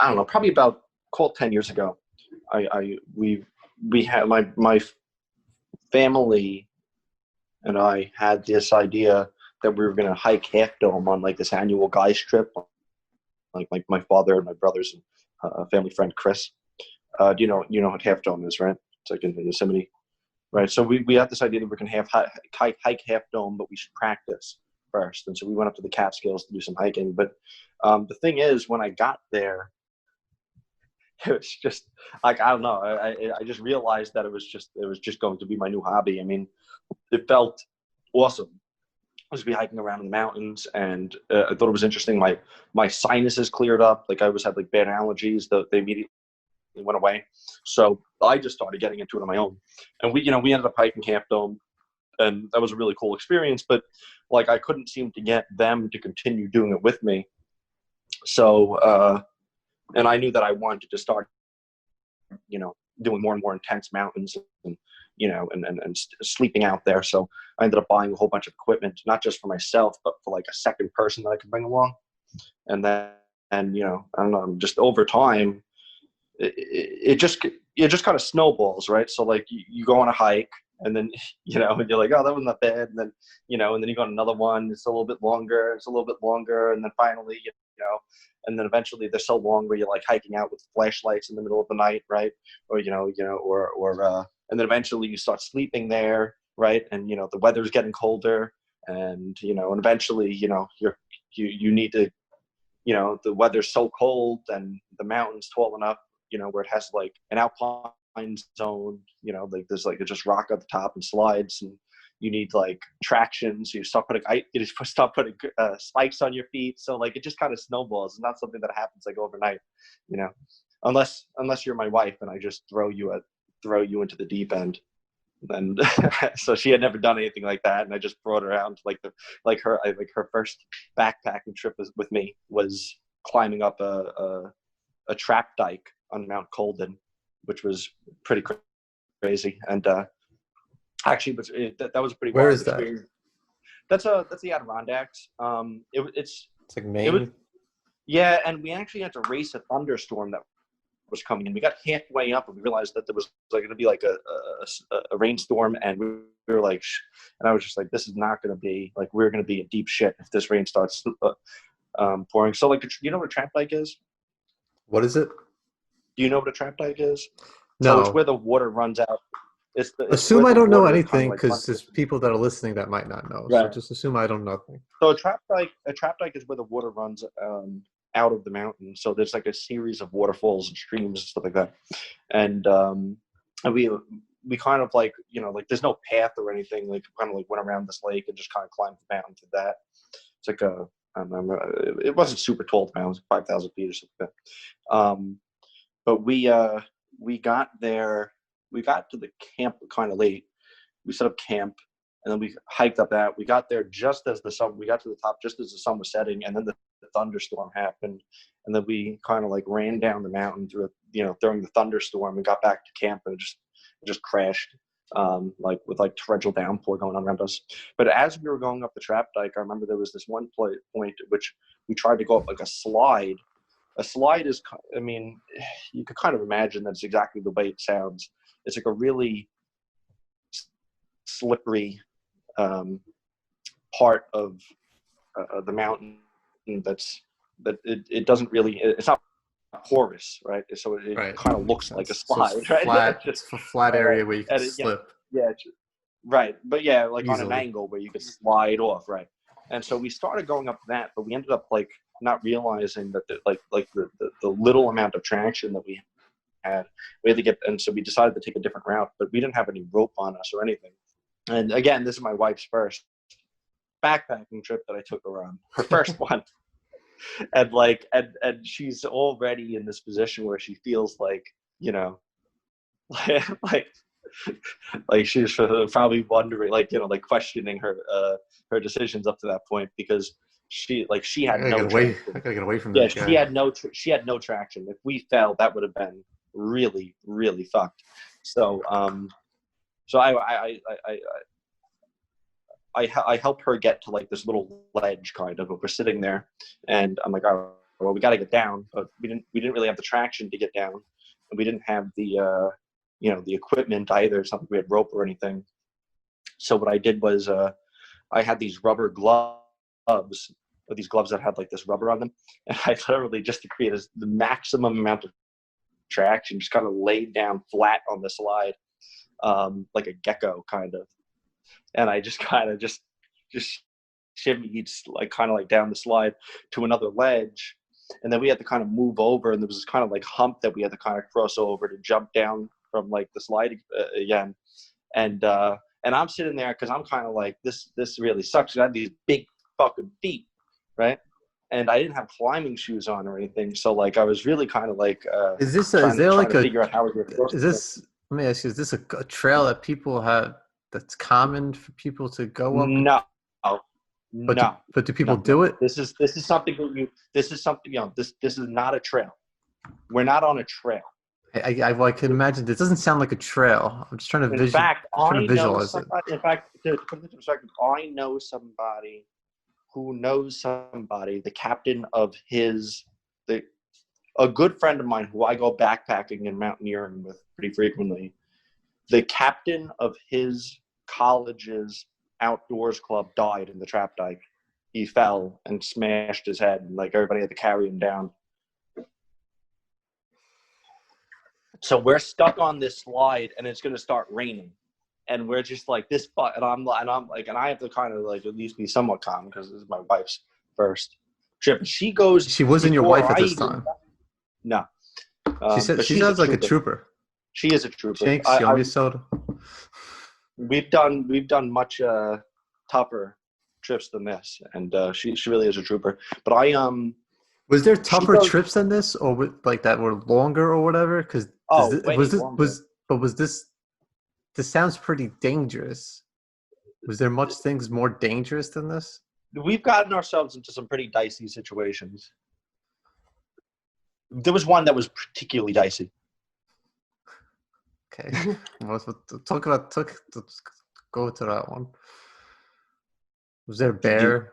don't know, probably about 10 years ago. We had my family and I had this idea that we were going to hike Half Dome on like this annual guys trip. Like my father and my brothers and a family friend Chris. Do you know what Half Dome is, right? It's like in Yosemite, right? So we had this idea that we're going to hike Half Dome, but we should practice first. And so we went up to the Catskills to do some hiking. But the thing is, when I got there, it was just like, I don't know. I just realized that it was just going to be my new hobby. I mean, it felt awesome. I was be hiking around in the mountains, and I thought it was interesting. My sinuses cleared up. Like I always had like bad allergies. They immediately went away. So I just started getting into it on my own. And we ended up hiking Half Dome, and that was a really cool experience. But like I couldn't seem to get them to continue doing it with me. So and I knew that I wanted to start, doing more and more intense mountains and sleeping out there. So I ended up buying a whole bunch of equipment, not just for myself, but for like a second person that I could bring along. And then, I don't know, just over time, it just kind of snowballs, right? So like you go on a hike, and then and you're like, oh, that wasn't that bad, and then and then you go on another one, it's a little bit longer, and then finally and then eventually they're so long where you're like hiking out with flashlights in the middle of the night, right? Or and then eventually you start sleeping there, right? And the weather's getting colder, and and eventually you need to, the weather's so cold and the mountain's tall enough, where it has like an alpine zone, like there's like just rock at the top and slides, and you need like traction. So you start putting spikes on your feet. So like it just kind of snowballs. It's not something that happens like overnight, unless you're my wife and I just throw you into the deep end. And so she had never done anything like that, and I just brought her out. Her first backpacking trip with me was climbing up a trap dike on Mount Colden, which was pretty crazy. And actually, that was a pretty Where wild is that? experience. That's the Adirondacks. It's like it was Maine. Yeah, and we actually had to race a thunderstorm that was coming in. We got halfway up and we realized that there was like going to be like a rainstorm, and we were like, and I was just like, this is not going to be like, we're going to be in deep shit if this rain starts pouring. So like, you know what a trap dike is? What is it? Do you know what a trap dike is? So it's No. where the water runs out. it's Assume where I the don't know water kind of anything like because runs. there's people that are listening that might not know. So Right. just assume I don't know nothing. So a trap dike is where the water runs out of the mountain. So there's like a series of waterfalls and streams and stuff like that. And we kind of like, like there's no path or anything. Like kind of like went around this lake and just kind of climbed the mountain to that. It's like I don't know, it wasn't super tall, the mountain, it was 5,000 feet or something like that. But we got there, we got to the camp kind of late. We set up camp, and then we hiked up that. We got there just as we got to the top just as the sun was setting, and then the thunderstorm happened. And then we kind of like ran down the mountain during the thunderstorm and got back to camp, and it just crashed, like with like torrential downpour going on around us. But as we were going up the trap dike, I remember there was this one point at which we tried to go up like a slide. A slide is, I mean, you could kind of imagine that's exactly the way it sounds. It's like a really slippery part of the mountain that it doesn't really, it's not porous, right? So it Right. kind of looks like a So slide, it's right? flat. It's a flat area where you can slip. Yeah, right. But yeah, like easily. on an angle where you could slide off, right? And so we started going up that, but we ended up like not realizing that the little amount of traction that we had to get, and so we decided to take a different route, but we didn't have any rope on us or anything. And again, this is my wife's first backpacking trip that I took her on, her first one. And like, and she's already in this position where she feels like, like she's probably wondering, like, like questioning her decisions up to that point, because she had no traction. I gotta get away from Yeah, this guy. she had no traction. If we fell, that would have been really, really fucked. So I help her get to like this little ledge kind of, but we're sitting there, and I'm like, oh, well, we got to get down, but we didn't really have the traction to get down, and we didn't have the the equipment either. It's not like we had rope or anything. So what I did was I had these rubber gloves, or these gloves that had like this rubber on them, and I literally, just to create the maximum amount of traction, just kind of laid down flat on the slide, like a gecko kind of. And I just kind of just shimmied like kind of like down the slide to another ledge, and then we had to kind of move over, and there was this kind of like hump that we had to kind of cross over to jump down from like the slide again. And I'm sitting there because I'm kind of like, this really sucks. I had these big fucking feet, right? And I didn't have climbing shoes on or anything, so like I was really kind of like trying to figure out how we're going to. Is this? Let me ask you: is this a trail that people have, that's common for people to go up? No, but do people do it? This is something this is something, this is not a trail. We're not on a trail. I can imagine. This doesn't sound like a trail. I'm just trying to visualize it. In fact, to put it into perspective, I know somebody who knows somebody, the captain of a good friend of mine who I go backpacking and mountaineering with pretty frequently. The captain of his college's outdoors club died in the trap dike. He fell and smashed his head, and like everybody had to carry him down. So we're stuck on this slide, and it's going to start raining, and we're just like this. And I'm like, and I have to kind of like at least be somewhat calm because this is my wife's first trip. She wasn't your wife at this time. No. She sounds like a trooper. She is a trooper. Jinx, you want me soda? We've done much tougher trips than this, and she really is a trooper. But was there tougher trips than this, or like that were longer or whatever? Because this sounds pretty dangerous. Was there much things more dangerous than this? We've gotten ourselves into some pretty dicey situations. There was one that was particularly dicey. Okay, let's go to that one. Was there a bear?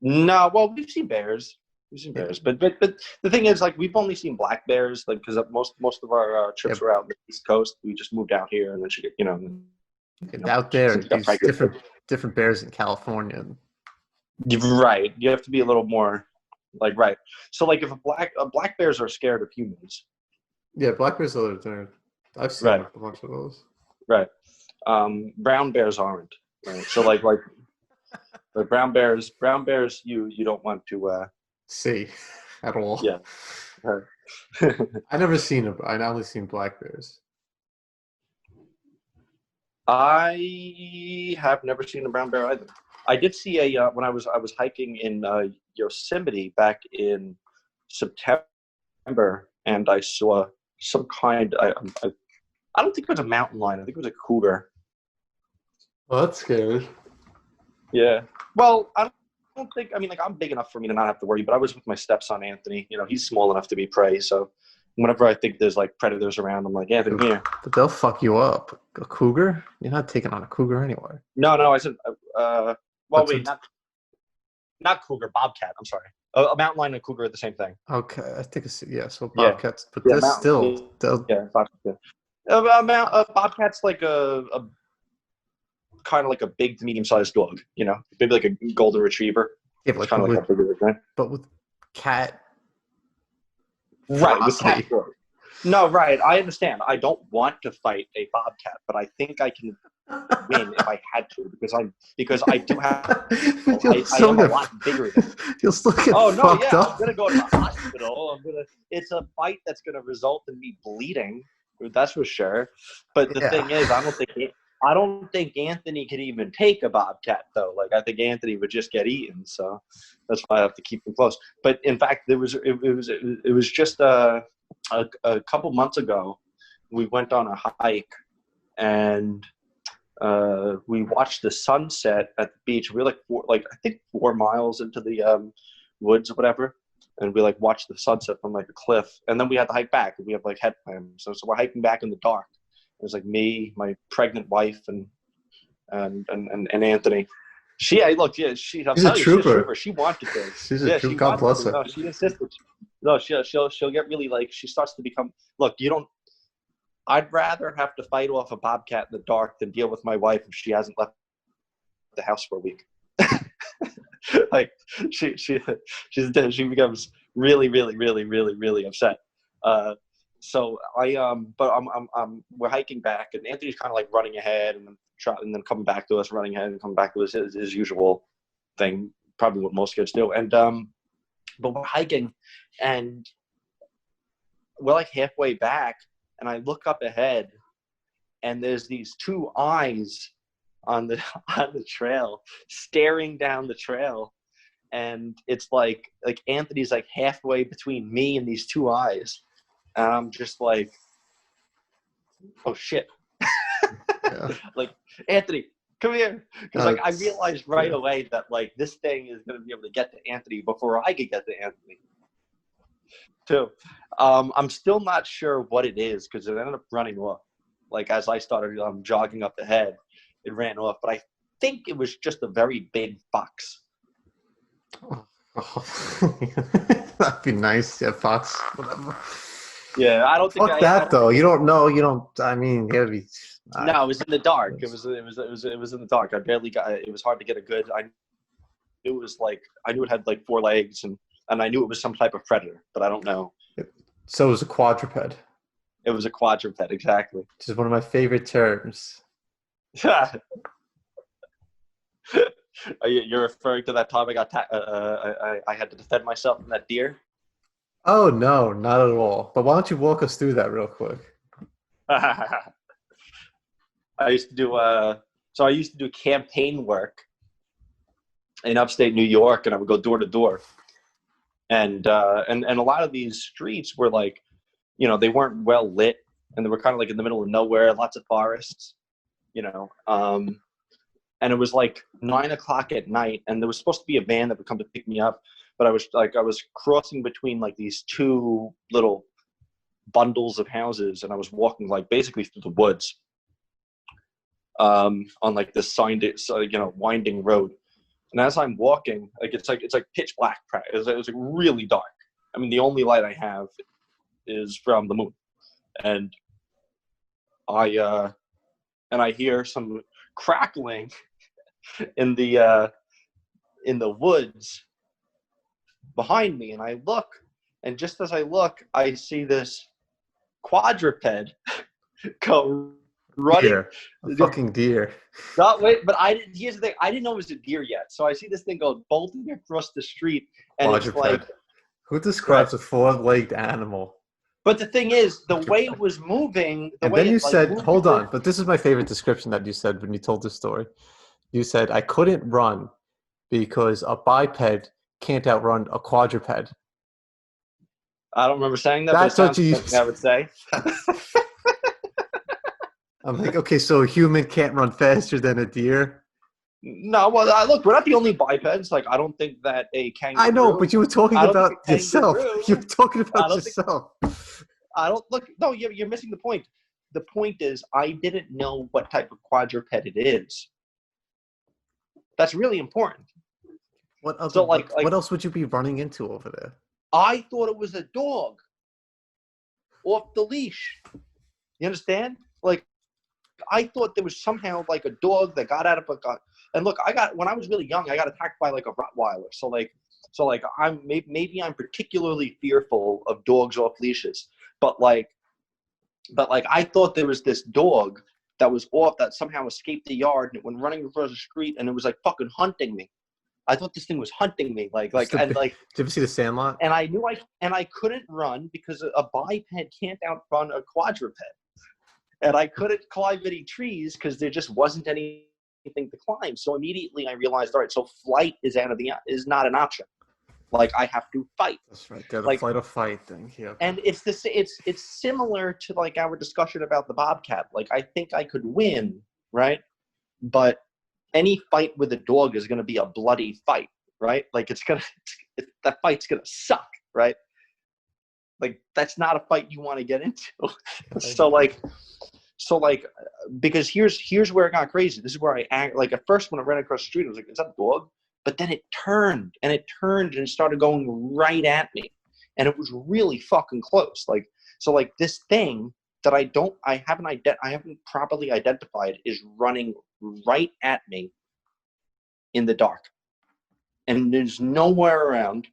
No, well, we've seen bears. But the thing is, like, we've only seen black bears, like, because most of our trips were out on the East Coast. We just moved out here, and then out there, these different bears in California. Right, you have to be a little more, like, right. So, like, if black bears are scared of humans. Yeah, black bears are there. I've seen a bunch of those. Right. Brown bears aren't. Right. So like brown bears, you don't want to. See, at all. Yeah. Right. I only seen black bears. I have never seen a brown bear either. I did see when I was hiking in Yosemite back in September, and I saw some kind. I don't think it was a mountain lion. I think it was a cougar. Well, that's scary. Yeah. Well, I don't think. I mean, like I'm big enough for me to not have to worry. But I was with my stepson Anthony. He's small enough to be prey. So whenever I think there's like predators around, I'm like, Anthony, here. But they'll fuck you up. A cougar? You're not taking on a cougar anyway. No, no. I said. Well, But wait, some, not cougar, bobcat. I'm sorry. A mountain lion and a cougar are the same thing. okay, I think it's yeah. So Yeah. bobcats, but Yeah, they're mountain. still they'll Yeah, bobcat. Bobcat's like a kind of like a big to medium-sized dog. Maybe like a golden retriever. yeah, It's like kind of like with a bigger thing. but with cat Right, with cat ferocity. dog. No, right. I understand. I don't want to fight a bobcat, but I think I can win if I had to because I do have. You'll I still am a get lot bigger than. you'll still get Oh no, fucked yeah, I'm up. gonna go to the hospital. It's a fight that's gonna result in me bleeding. That's for sure. But the Yeah. thing is, I don't think Anthony could even take a bobcat though. Like I think Anthony would just get eaten. So that's why I have to keep him close. But in fact, it was just a couple months ago. We went on a hike and we watched the sunset at the beach. We were I think 4 miles into the woods or whatever, and we watched the sunset from like a cliff. And then we had to hike back, and we have like headlamps. So we're hiking back in the dark. It was like me, my pregnant wife, and Anthony. Look, yeah, I'm She's a telling you, she's a trooper. trooper. She wanted to. She's a Yeah, trooper. she God wanted bless to. her. No, she insisted. No, she'll get really she starts to become. Look, you don't. I'd rather have to fight off a bobcat in the dark than deal with my wife if she hasn't left the house for a week. Like she becomes really, really, really, really, really upset. So we're hiking back, and Anthony's kind of like running ahead and then coming back to us, running ahead and coming back to us, his usual thing, probably what most kids do. And but we're hiking, and we're like halfway back, and I look up ahead, and there's these two eyes on the trail, staring down the trail, and it's like Anthony's like halfway between me and these two eyes, and I'm just like, oh shit, Yeah. like Anthony, come here, because I realized right yeah. away that this thing is gonna be able to get to Anthony before I could get to Anthony. Too. I'm still not sure what it is because it ended up running off. Like as I started jogging up ahead, it ran off. But I think it was just a very big fox. Oh. That'd be nice. Yeah, fox, whatever. Yeah, I don't think Fuck that though. You don't know. You don't. I mean, it'd be. No, it was in the dark. It was in the dark. I barely got. It was hard to get a good. It was I knew it had like 4 legs and I knew it was some type of predator, but I don't know. So it was a quadruped. It was a quadruped, exactly. Which is one of my favorite terms. You're referring to that time I had to defend myself from that deer? Oh no, not at all. But why don't you walk us through that real quick? I used to do campaign work in upstate New York, and I would go door to door. And a lot of these streets were they weren't well lit, and they were kind of like in the middle of nowhere, lots of forests, and it was like 9:00 at night, and there was supposed to be a van that would come to pick me up, but I was crossing between these two little bundles of houses, and I was walking basically through the woods, on this winding road. And as I'm walking, it's pitch black. It was really dark. I mean, the only light I have is from the moon, and I hear some crackling in the woods behind me, and I look, and just as I look, I see this quadruped go running. Deer. A fucking deer. No, wait, but I didn't. Here's the thing: I didn't know it was a deer yet. So I see this thing go bolting across the street, and it's like, Quadruped. Who right. describes a four-legged animal? But the thing is, the way it was moving, the And way then you it like said, moved hold before. on, but this is my favorite description that you said when you told this story. You said, I couldn't run because a biped can't outrun a quadruped. I don't remember saying that, but it That's what sounds you like something I used. would say. I'm like, okay, so a human can't run faster than a deer? No, well, look, we're not the only bipeds. Like, I don't think that a I know, kangaroo. but you were talking I don't think about a yourself. You were kangaroo. talking I about don't think. yourself. I don't look. No, you're missing the point. The point is, I didn't know what type of quadruped it is. That's really important. What other? So, What else would you be running into over there? I thought it was a dog off the leash. You understand? Like, I thought there was somehow like a dog that got out of a gun. And look, when I was really young, I got attacked by like a Rottweiler. So like maybe I'm particularly fearful of dogs off leashes. But like I thought there was this dog that was off that somehow escaped the yard and it went running across the street and it was like fucking hunting me. I thought this thing was hunting me, Did you ever see The Sandlot? and I knew I couldn't run because a biped can't outrun a quadruped. And I couldn't climb any trees because there just wasn't anything to climb. So immediately I realized, all right, so flight is not an option. Like I have to fight. That's right. They're the Like, flight or fight thing. Yeah. and it's similar to like our discussion about the bobcat. Like I think I could win, right? But any fight with a dog is going to be a bloody fight, right? Like that fight's going to suck, right? Like that's not a fight you want to get into. So like, because here's where it got crazy. This is where I act like at first when I ran across the street, I was like, "Is that a dog?" But then it turned and it started going right at me, and it was really fucking close. Like so, like this thing that I haven't properly identified is running right at me in the dark, and there's no one around,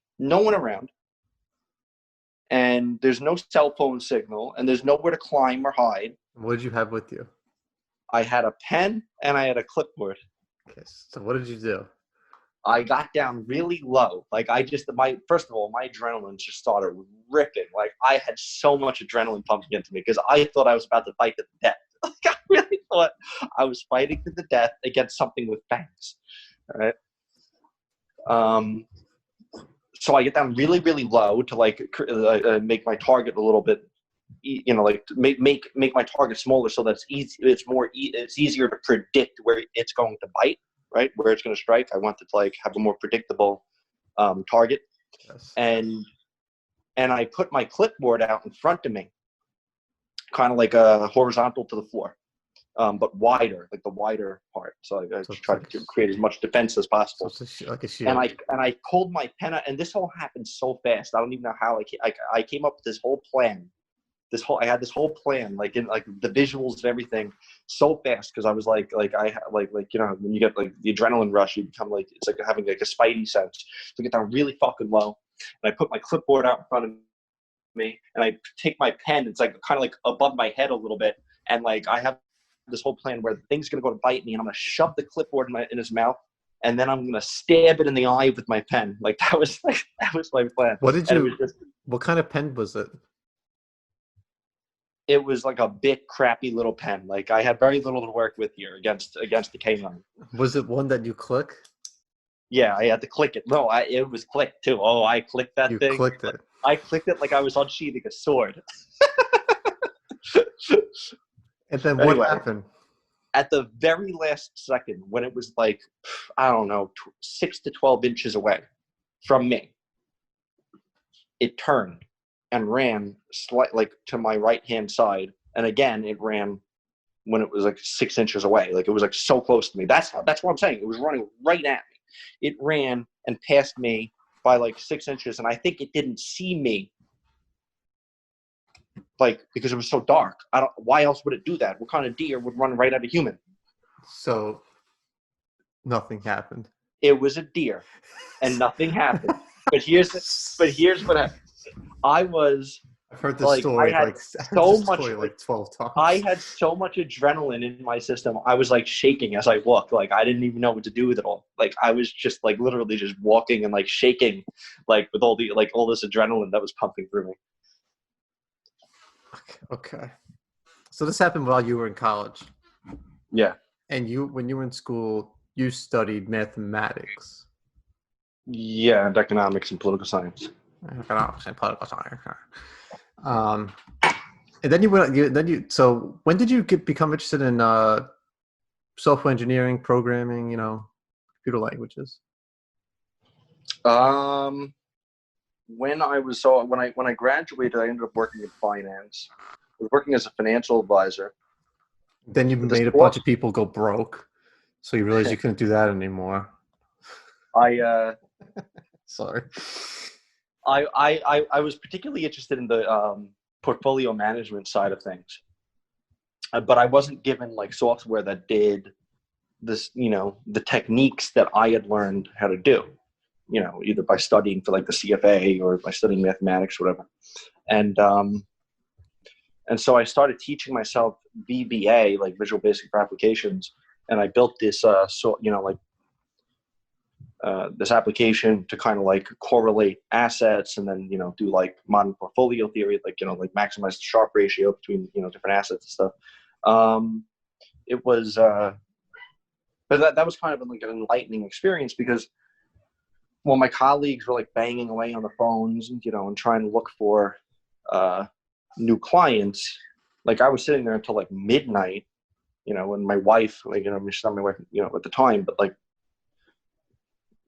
and there's no cell phone signal, and there's nowhere to climb or hide. What did you have with you? I had a pen and I had a clipboard. Okay, so what did you do? I got down really low. Like first of all, my adrenaline just started ripping. Like I had so much adrenaline pumping into me because I thought I was about to fight to the death. Like I really thought I was fighting to the death against something with fangs. All right. So I get down really, really low to like make my target a little bit, like make my target smaller so that's easy. It's easier to predict where it's going to bite, right? Where it's going to strike. I wanted to like have a more predictable target. Yes. And I put my clipboard out in front of me, kind of like a horizontal to the floor, but wider, like the wider part. So I just tried to create as much defense as possible. So it's like a shield. And I pulled my pen out, and this all happened so fast. I don't even know how I came up with this whole plan. I had this whole plan, like in like the visuals and everything, so fast because I was like when you get like the adrenaline rush, you become like it's like having like a spidey sense. So I get down really fucking low, and I put my clipboard out in front of me, and I take my pen. It's like kind of like above my head a little bit, and like I have this whole plan where the thing's gonna go to bite me, and I'm gonna shove the clipboard in his mouth, and then I'm gonna stab it in the eye with my pen. Like that was my plan. What kind of pen was it? It was like a big crappy little pen. Like I had very little to work with here against the canine. Was it one that you click? Yeah, I had to click it. No, it was clicked too. Oh, I clicked that thing. You clicked it. I clicked it like I was unsheathing a sword. And then what happened? At the very last second, when it was like, I don't know, 6 to 12 inches away from me, it turned and ran like to my right-hand side. And again, it ran when it was like 6 inches away. Like it was like so close to me. That's what I'm saying. It was running right at me. It ran and passed me by like 6 inches. And I think it didn't see me, like, because it was so dark. Why else would it do that? What kind of deer would run right at a human? So nothing happened. It was a deer and nothing happened. But here's what happened. I was I've heard this Like I story had like I heard so this much story like 12 I times. had so much adrenaline in my system. I was like shaking as I walked. Like I didn't even know what to do with it all. Like I was just like literally just walking and like shaking, like with all this adrenaline that was pumping through me. Okay. So this happened while you were in college. Yeah, And when you were in school, you studied mathematics. yeah, and economics and political science. Economics and political science. Um, and then you went. So when did you become interested in software engineering, programming? Computer languages. Um, when I graduated, I ended up working in finance. I was working as a financial advisor. Then you But the made a bunch soft, of people go broke, so you realized you couldn't do that anymore. I uh, Sorry. I was particularly interested in the portfolio management side of things, but I wasn't given like software that did this, the techniques that I had learned how to do, either by studying for like the CFA or by studying mathematics, or whatever. And and so I started teaching myself VBA, like Visual Basic for Applications, and I built this this application to kind of like correlate assets, and then do like modern portfolio theory, like like maximize the Sharpe ratio between different assets and stuff. Um, it was, but that was kind of like an enlightening experience, because while my colleagues were like banging away on the phones, and trying to look for new clients, like I was sitting there until like midnight, when my wife, like she's not my wife, at the time, but like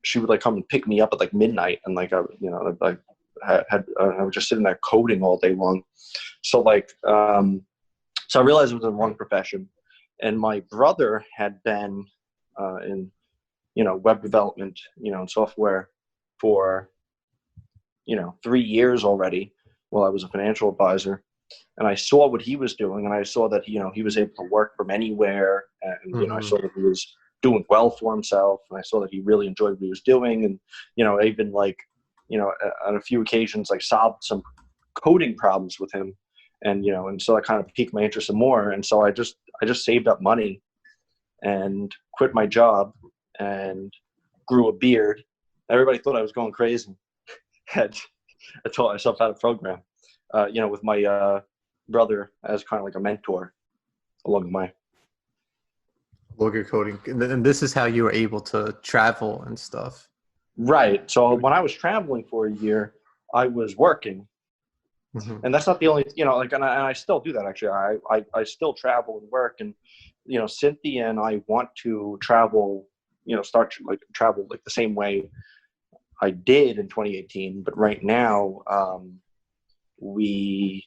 she would like come and pick me up at like midnight, and like I was just sitting there coding all day long. So so I realized it was the wrong profession, and my brother had been in web development, and software for 3 years already, while I was a financial advisor. And I saw what he was doing, and I saw that he was able to work from anywhere, and I Mm-hmm. saw that he was doing well for himself, and I saw that he really enjoyed what he was doing, and I even like on a few occasions like solved some coding problems with him, and so that kind of piqued my interest some more, and so I just saved up money and quit my job and grew a beard. Everybody thought I was going crazy. Had I taught myself how to program, with my brother as kind of like a mentor along the way. Logger coding, and this is how you were able to travel and stuff. Right. So when I was traveling for a year, I was working, Mm-hmm. and that's not the only, like, and I still do that actually. I still travel and work, and Cynthia and I want to travel, start to like travel like the same way I did in 2018, but right now, we,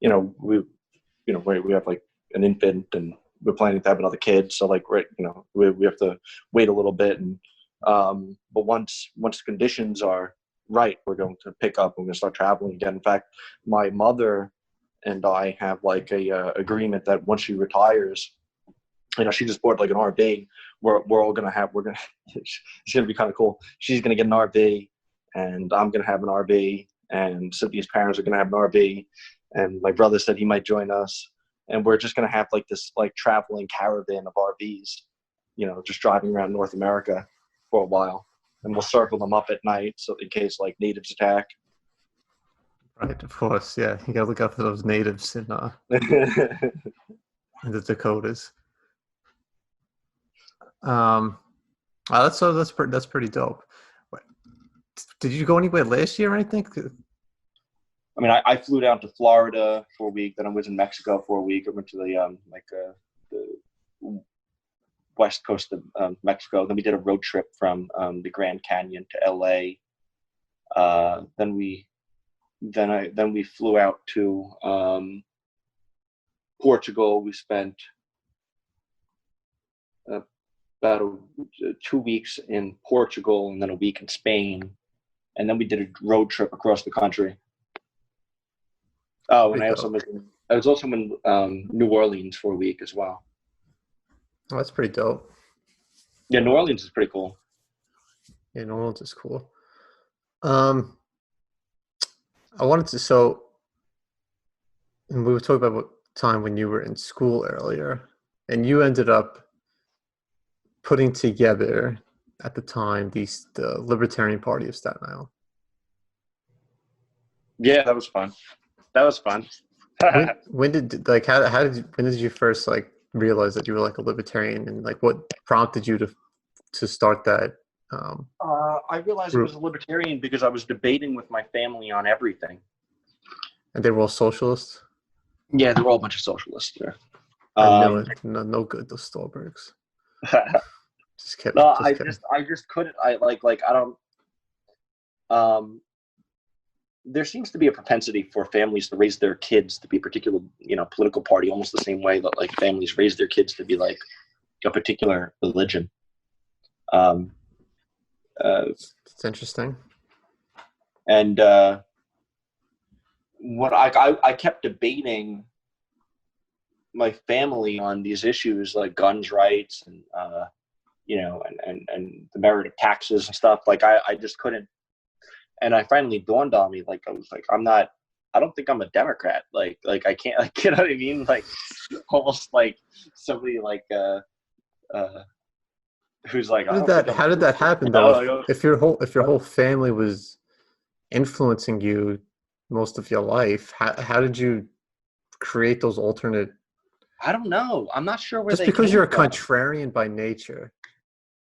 we, we have like an infant, and we're planning to have another kid. So like, right, we have to wait a little bit, and but once conditions are right, we're going to pick up. We're going to start traveling again. In fact, my mother and I have like a agreement that once she retires, she just bought like an RV. We're all gonna have. We're gonna. It's gonna be kind of cool. She's gonna get an RV, and I'm gonna have an RV, and Cynthia's parents are gonna have an RV, and my brother said he might join us, and we're just gonna have like this like traveling caravan of RVs, just driving around North America for a while, and we'll circle them up at night, so in case like natives attack. Right, of course, yeah. You gotta look out for those natives in the Dakotas. Um, that's pretty dope. Did you go anywhere last year or anything? I mean, I flew down to Florida for a week. Then I was in Mexico for a week. I went to the west coast of Mexico. Then we did a road trip from the Grand Canyon to LA. Then we flew out to Portugal. We spent about 2 weeks in Portugal, and then a week in Spain. And then we did a road trip across the country. Oh, and Pretty dope. I was also in New Orleans for a week as well. Oh, that's pretty dope. Yeah, New Orleans is pretty cool. Yeah, New Orleans is cool. Um, I wanted to. So we were talking about what time when you were in school earlier, and you ended up putting together at the time the Libertarian Party of Staten Island. Yeah, that was fun. That was fun. When did like how did you, when did you first like realize that you were like a libertarian, and like what prompted you to start that I realized I was a group? libertarian because I was debating with my family on everything. And they were all socialists. Yeah, they were all a bunch of socialists there. I knew Um, it. No, no good. Those Stolbergs. Just no, kidding. Just kidding. I just couldn't. I don't. Um, there seems to be a propensity for families to raise their kids to be a particular, political party, almost the same way that like families raise their kids to be like a particular religion. Um, It's interesting. and what I kept debating my family on these issues like guns rights and and the merit of taxes and stuff. Like I just couldn't. And I finally dawned on me, like I was like, I don't think I'm a Democrat. Like I can't, like, you know what I mean? Like almost like somebody like who's like, I don't think I'm How did that happen though? If your whole family was influencing you most of your life, how did you create those alternate? I don't know. I'm not sure where Just they because came you're a from. contrarian by nature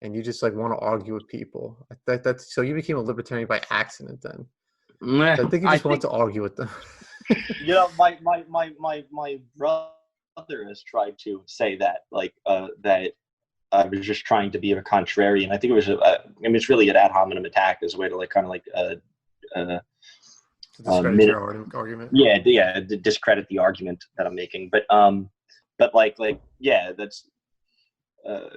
and you just like want to argue with people, that's so you became a libertarian by accident then. I think you I just want think to argue with them. my brother has tried to say that that I was just trying to be a contrarian. I think it was I mean it's really an ad hominem attack as a way to like kind of like uh, To discredit minute, your argument. yeah, to discredit the argument that I'm making. But like yeah, that's uh,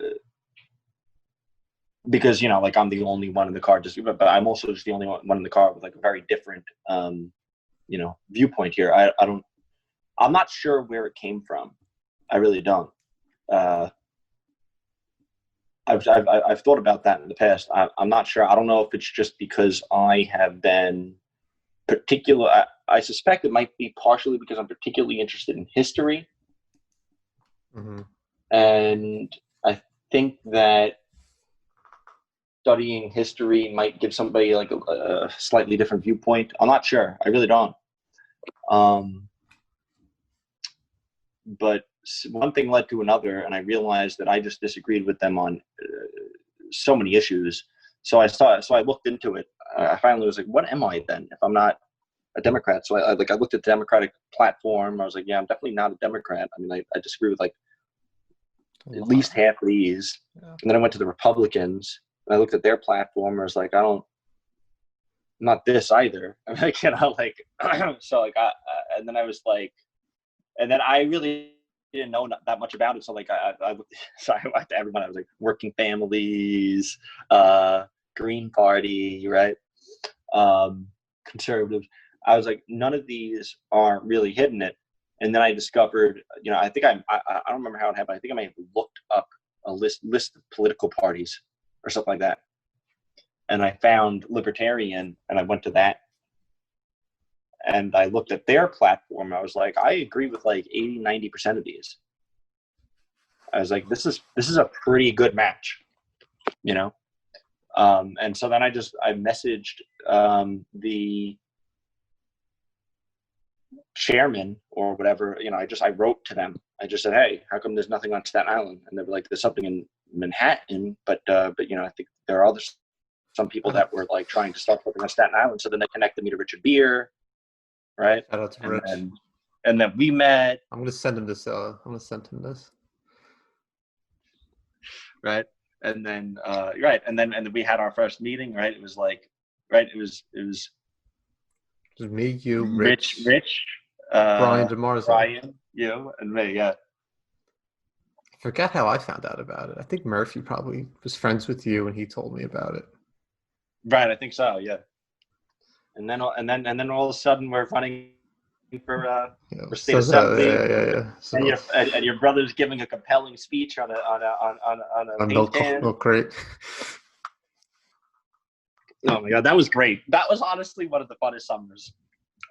because like I'm the only one in the car. But I'm also just the only one in the car with like a very different viewpoint here. I don't. I'm not sure where it came from. I really don't. Uh, I've thought about that in the past. I'm not sure. I don't know if it's just because I have been particular. I suspect it might be partially because I'm particularly interested in history, Mm-hmm. and I think that studying history might give somebody like a slightly different viewpoint. I'm not sure. I really don't. Um, but one thing led to another, and I realized that I just disagreed with them on so many issues. So I looked into it. I finally was like, what am I then if I'm not a Democrat? So I looked at the Democratic platform. I was like, yeah, I'm definitely not a Democrat. I mean, I disagree with like A at lot. least half of these. Yeah. And then I went to the Republicans and I looked at their platform. I was like, I'm not this either. I'm like, like, so like, and then I was like, and then I really didn't know that much about it. So like, so I went to everyone. I was like, working families, Green Party, right? Conservatives. I was like, none of these are really hitting it. And then I discovered, I think I don't remember how it happened. I think I may have looked up a list of political parties or something like that. And I found Libertarian and I went to that and I looked at their platform. I was like, I agree with like 80-90% of these. I was like, this is a pretty good match, and so then I messaged the chairman or whatever. I wrote to them. I just said, hey, how come there's nothing on Staten Island? And they were like, there's something in Manhattan, but I think there are some people that were like trying to start something on Staten Island. So then they connected me to Richard Beer, right? Shout out to Rich. And then we met. I'm gonna send him this. I'm gonna send him this. Right. And then right. And then we had our first meeting, right? It was like, right. It was Just me, you, Rich, Brian DeMarzo. Brian, you, and me. Yeah. I forgot how I found out about it. I think Murphy probably was friends with you and he told me about it. Right. I think so. Yeah. And then all of a sudden we're running for state assembly. Yeah. So, and your brother's giving a compelling speech on a paint can. Milk crate. Oh my God, that was great. That was honestly one of the funnest summers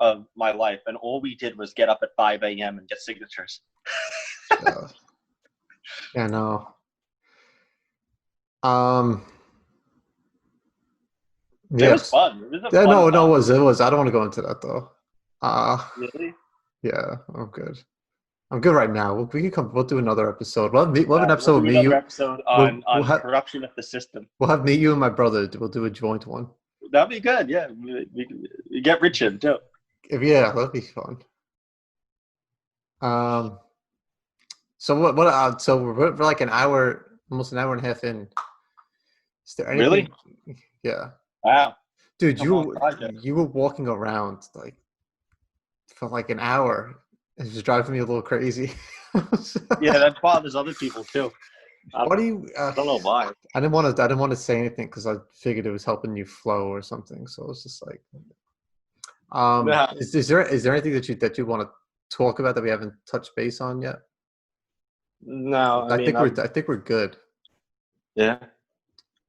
of my life, and all we did was get up at 5 a.m. and get signatures. Yeah, no. It was Yes. fun. It was a Yeah, fun no, time. it was. I don't want to go into that though. Really? Yeah, I'm good. I'm good right now. We can come. We'll do another episode. We'll have an We'll episode with do me, another you. episode We'll on have corruption of the system. me, you, and my brother. We'll do a joint one. That'd be good. Yeah, we get rich in too. Yeah, that'd be fun. So what? So we're like an hour, almost an hour and a half in. Is there anything? Really? Yeah, Wow. dude, Come on, project. you were walking around like for like an hour. It was driving me a little crazy. Yeah, that bothers other people too. What do you? I don't know why. I didn't want to. I didn't want to say anything because I figured it was helping you flow or something. So it's just like, Yeah. is there anything that you want to talk about that we haven't touched base on yet? No, I think we're good. Yeah.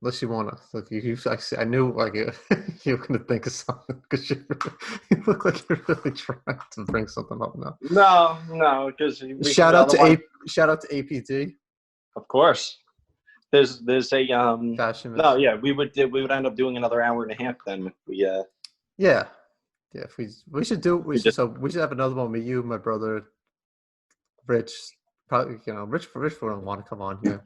Unless you want to look, I knew like you were gonna think of something because you look like you're really trying to bring something up now. No, because Shout out to APD. Of course. There's a Fashion. No, yeah, we would end up doing another hour and a half then. Yeah. If we should do we should have another one with you, my brother, Rich. Probably Rich wouldn't want to come on here.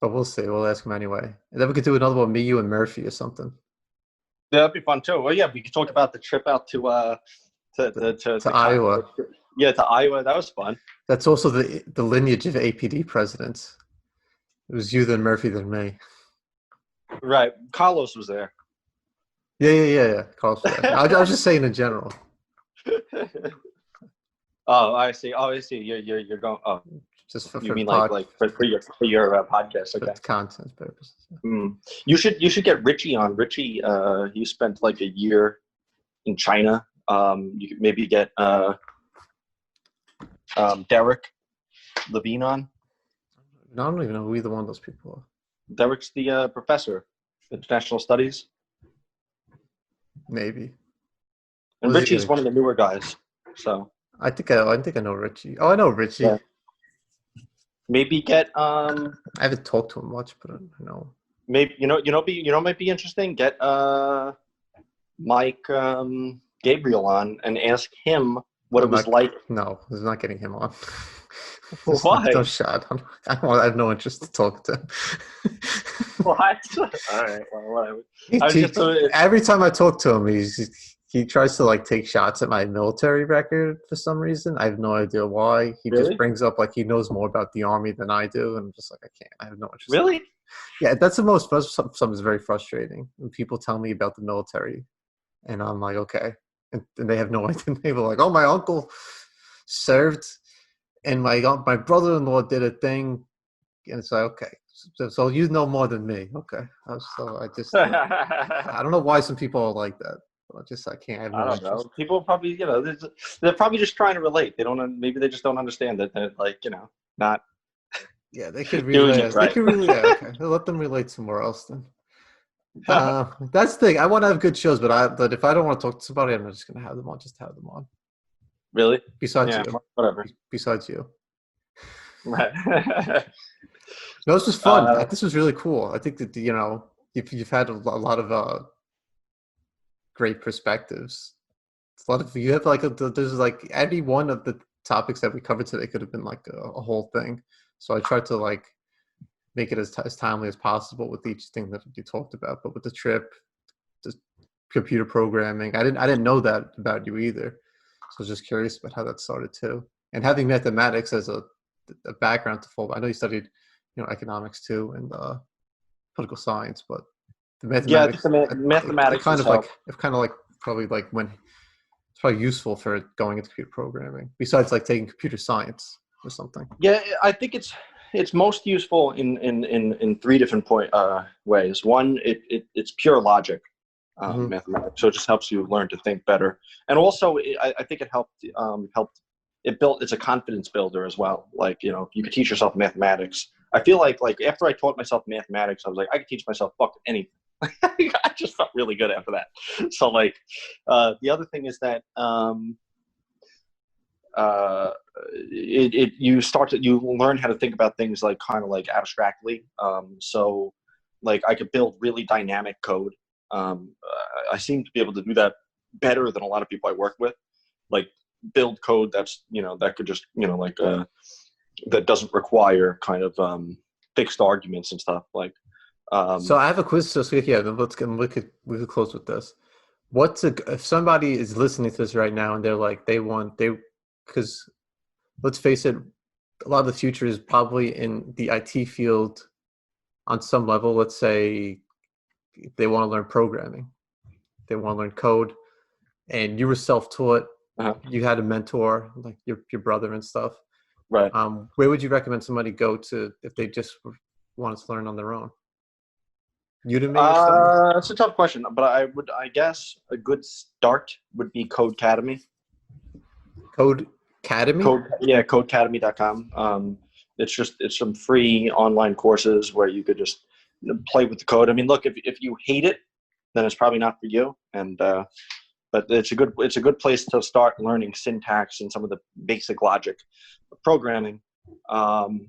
But we'll see. We'll ask him anyway. And then we could do another one, me, you, and Murphy or something. Yeah, that'd be fun too. Well, yeah, we could talk about the trip out to Iowa. Yeah, to Iowa. That was fun. That's also the lineage of APD presidents. It was you, then Murphy, then me. Right. Carlos was there. Yeah. Carlos was there. I was just saying in general. Oh, I see. You're going. Oh, just you mean like for your podcast? Okay. For content purposes. You should get Richie on. Richie, he spent like a year in China. You could maybe get Derek Levine on. No, I don't even know who either one of those people are. Derek's the professor of international studies. Maybe. And Richie's one of the newer guys. So I think I know Richie. Oh, I know Richie. Yeah. Maybe get I haven't talked to him much, but I know. Maybe might be interesting. Get Mike Gabriel on and ask him what it was like. No, I'm not getting him on. Why? No shot. I have no interest to talk to him. What? All right. Well, whatever. Every time I talk to him, he tries to like take shots at my military record for some reason. I have no idea why. He just brings up like he knows more about the army than I do, and I'm just like, I can't. I have no interest. Really? Yeah, that's the most. Something's very frustrating when people tell me about the military, and I'm like, okay, and they have no idea. They were like, oh, my uncle served, and my brother-in-law did a thing, and it's like, okay, so you know more than me, okay? So I just I don't know why some people are like that. I can't. I don't know. People probably, they're probably just trying to relate. They don't. Maybe they just don't understand that they're like, not. Yeah, they could relate. Right. They could relate. Okay, let them relate somewhere else then. That's the thing. I want to have good shows, but if I don't want to talk to somebody, I'm not just gonna have them on. Just have them on. Really? Besides you, whatever. Besides you. Right. No, this was fun. This was really cool. I think that you've had a lot of great perspectives. You have there's like every one of the topics that we covered today could have been like a whole thing. So I tried to like make it as timely as possible with each thing that you talked about. But with the trip, the computer programming, I didn't know that about you either. So I was just curious about how that started too. And having mathematics as a background to fall. I know you studied, economics too and political science, but the mathematics, mathematics kind of like probably like when it's probably useful for going into computer programming. Besides like taking computer science or something. Yeah, I think it's most useful in three different ways. One, it's pure logic, mathematics, so it just helps you learn to think better. And also, I think it helped. It's a confidence builder as well. Like you could teach yourself mathematics. I feel like after I taught myself mathematics, I was like, I could teach myself anything. I just felt really good after that. So like, the other thing is that you learn how to think about things like kind of like abstractly. So like I could build really dynamic code. I seem to be able to do that better than a lot of people I work with. Like build code that's that could just like that doesn't require kind of fixed arguments and stuff like. So I have a quiz. So yeah, then we could close with this. If somebody is listening to this right now and they're like because let's face it, a lot of the future is probably in the IT field on some level. Let's say they want to learn programming, they want to learn code, and you were self-taught. uh You had a mentor like your brother and stuff. Right. Where would you recommend somebody go to if they just wanted to learn on their own? Udemy or something? It's a tough question, but I guess a good start would be Code Academy. Code Academy? Codecademy.com. It's some free online courses where you could just play with the code. I mean, look, if you hate it, then it's probably not for you. And but it's a good place to start learning syntax and some of the basic logic of programming. And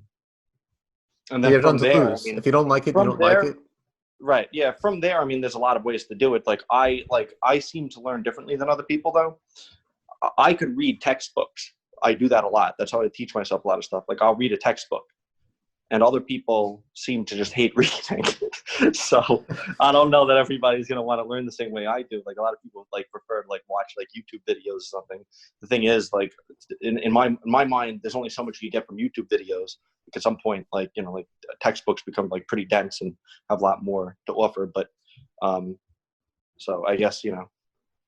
then You have from tons to there, I lose. mean, If you don't like it, you from don't like there, it. right? Yeah, from there, I mean, there's a lot of ways to do it. Like I seem to learn differently than other people, though. I could read textbooks. I do that a lot. That's how I teach myself a lot of stuff. Like I'll read a textbook, and other people seem to just hate reading. So I don't know that everybody's going to want to learn the same way I do. Like a lot of people like prefer to like watch like YouTube videos or something. The thing is, like in my mind, there's only so much you get from YouTube videos. Like at some point, like like textbooks become like pretty dense and have a lot more to offer. But so I guess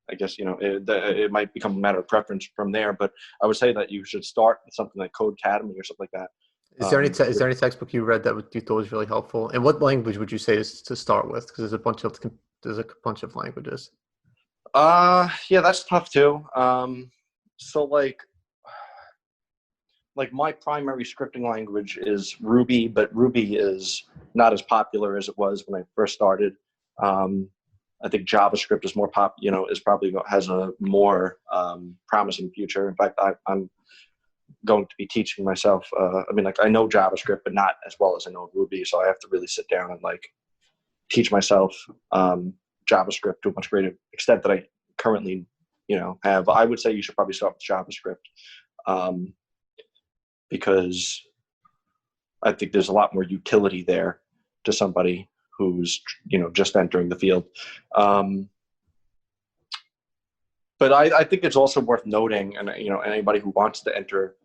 it might become a matter of preference from there. But I would say that you should start with something like Code Academy or something like that. Is there any textbook you read that you thought was really helpful? And what language would you say is to start with? Because there's a bunch of languages. Yeah, that's tough too. So like my primary scripting language is Ruby, but Ruby is not as popular as it was when I first started. I think JavaScript is is probably has a more promising future. In fact, I'm going to be teaching myself. I mean, like I know JavaScript, but not as well as I know Ruby. So I have to really sit down and like teach myself JavaScript to a much greater extent that I currently, have. I would say you should probably start with JavaScript because I think there's a lot more utility there to somebody who's just entering the field. But I think it's also worth noting, and anybody who wants to enter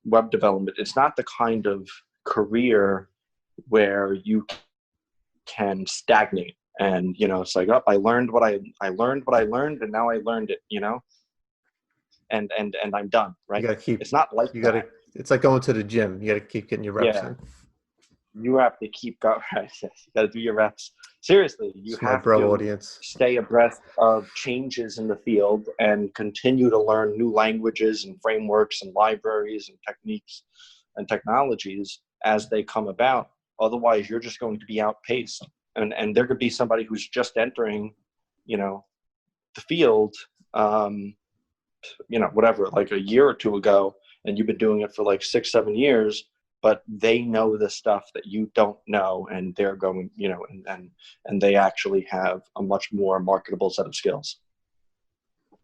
web development, it's not the kind of career where you can stagnate and it's like, oh, I learned what I learned and now I learned it, and I'm done, right? You gotta keep. It's not like You that. gotta. It's like going to the gym. You gotta keep getting your reps Yeah, in. you have to keep going. Right? You got to do your reps. Seriously, you It's my have bro to audience. stay abreast of changes in the field and continue to learn new languages and frameworks and libraries and techniques and technologies as they come about. Otherwise, you're just going to be outpaced. And there could be somebody who's just entering, the field, whatever, like a year or two ago, and you've been doing it for like 6-7 years, but they know the stuff that you don't know, and they're going, and they actually have a much more marketable set of skills.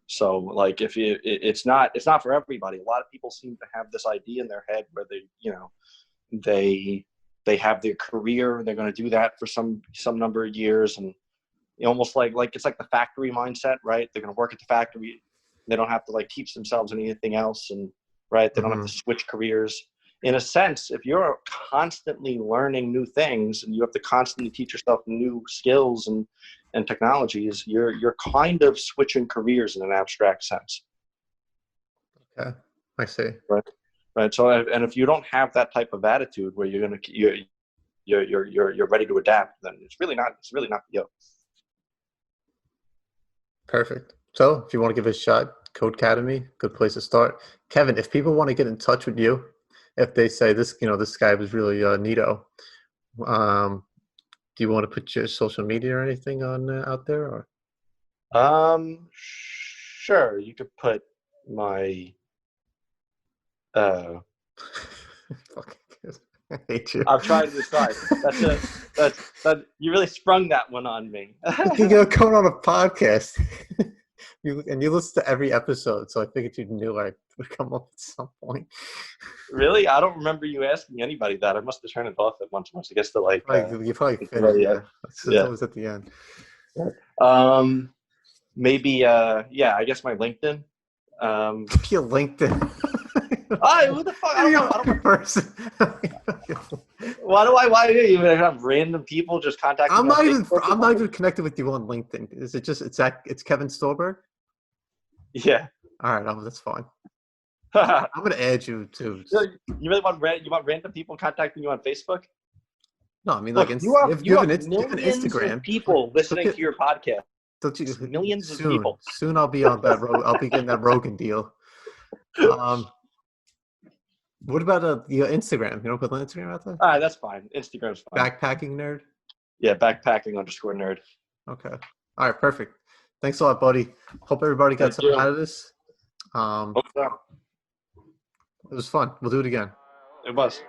So like it's not for everybody. A lot of people seem to have this idea in their head where they have their career, they're going to do that for some number of years, and almost like it's like the factory mindset, right? They're going to work at the factory. They don't have to like teach themselves anything else, and right, they don't have to switch careers. In a sense, if you're constantly learning new things and you have to constantly teach yourself new skills and technologies, you're kind of switching careers in an abstract sense. Okay, I see. Right. So, and if you don't have that type of attitude where you're ready to adapt, then it's really not you. Perfect. So, if you want to give it a shot, Code Academy, good place to start. Kevin, if people want to get in touch with you, if they say this guy was really neato, Do you want to put your social media or anything on out there, or? Sure. You could put my. Fucking good. I hate you. I'm trying to decide. That you really sprung that one on me. You're going on a podcast. You listen to every episode, so I figured you knew I would come up at some point. Really? I don't remember you asking anybody that. I must have turned it off at once I guess to like. You probably finished, Yeah. It's always at the end. Maybe. Yeah. I guess my LinkedIn. Your LinkedIn. Who the fuck? I don't know. Person. Why do you even have random people just contacting I'm me? I'm not even connected with you on LinkedIn. Is it just it's Kevin Storberg? Yeah. All right, that's fine. I'm gonna add you too. You really want random people contacting you on Facebook? No, I mean Look, like you have millions Instagram of people listening to your podcast. Don't you, millions of people. Soon I'll be on that road. I'll be getting that Rogan deal. What about your Instagram? You don't put Instagram out there? All right, that's fine. Instagram's fine. Backpacking nerd? Yeah, backpacking_nerd. Okay. All right, perfect. Thanks a lot, buddy. Hope everybody got something out of this. Hope so. It was fun. We'll do it again. It was.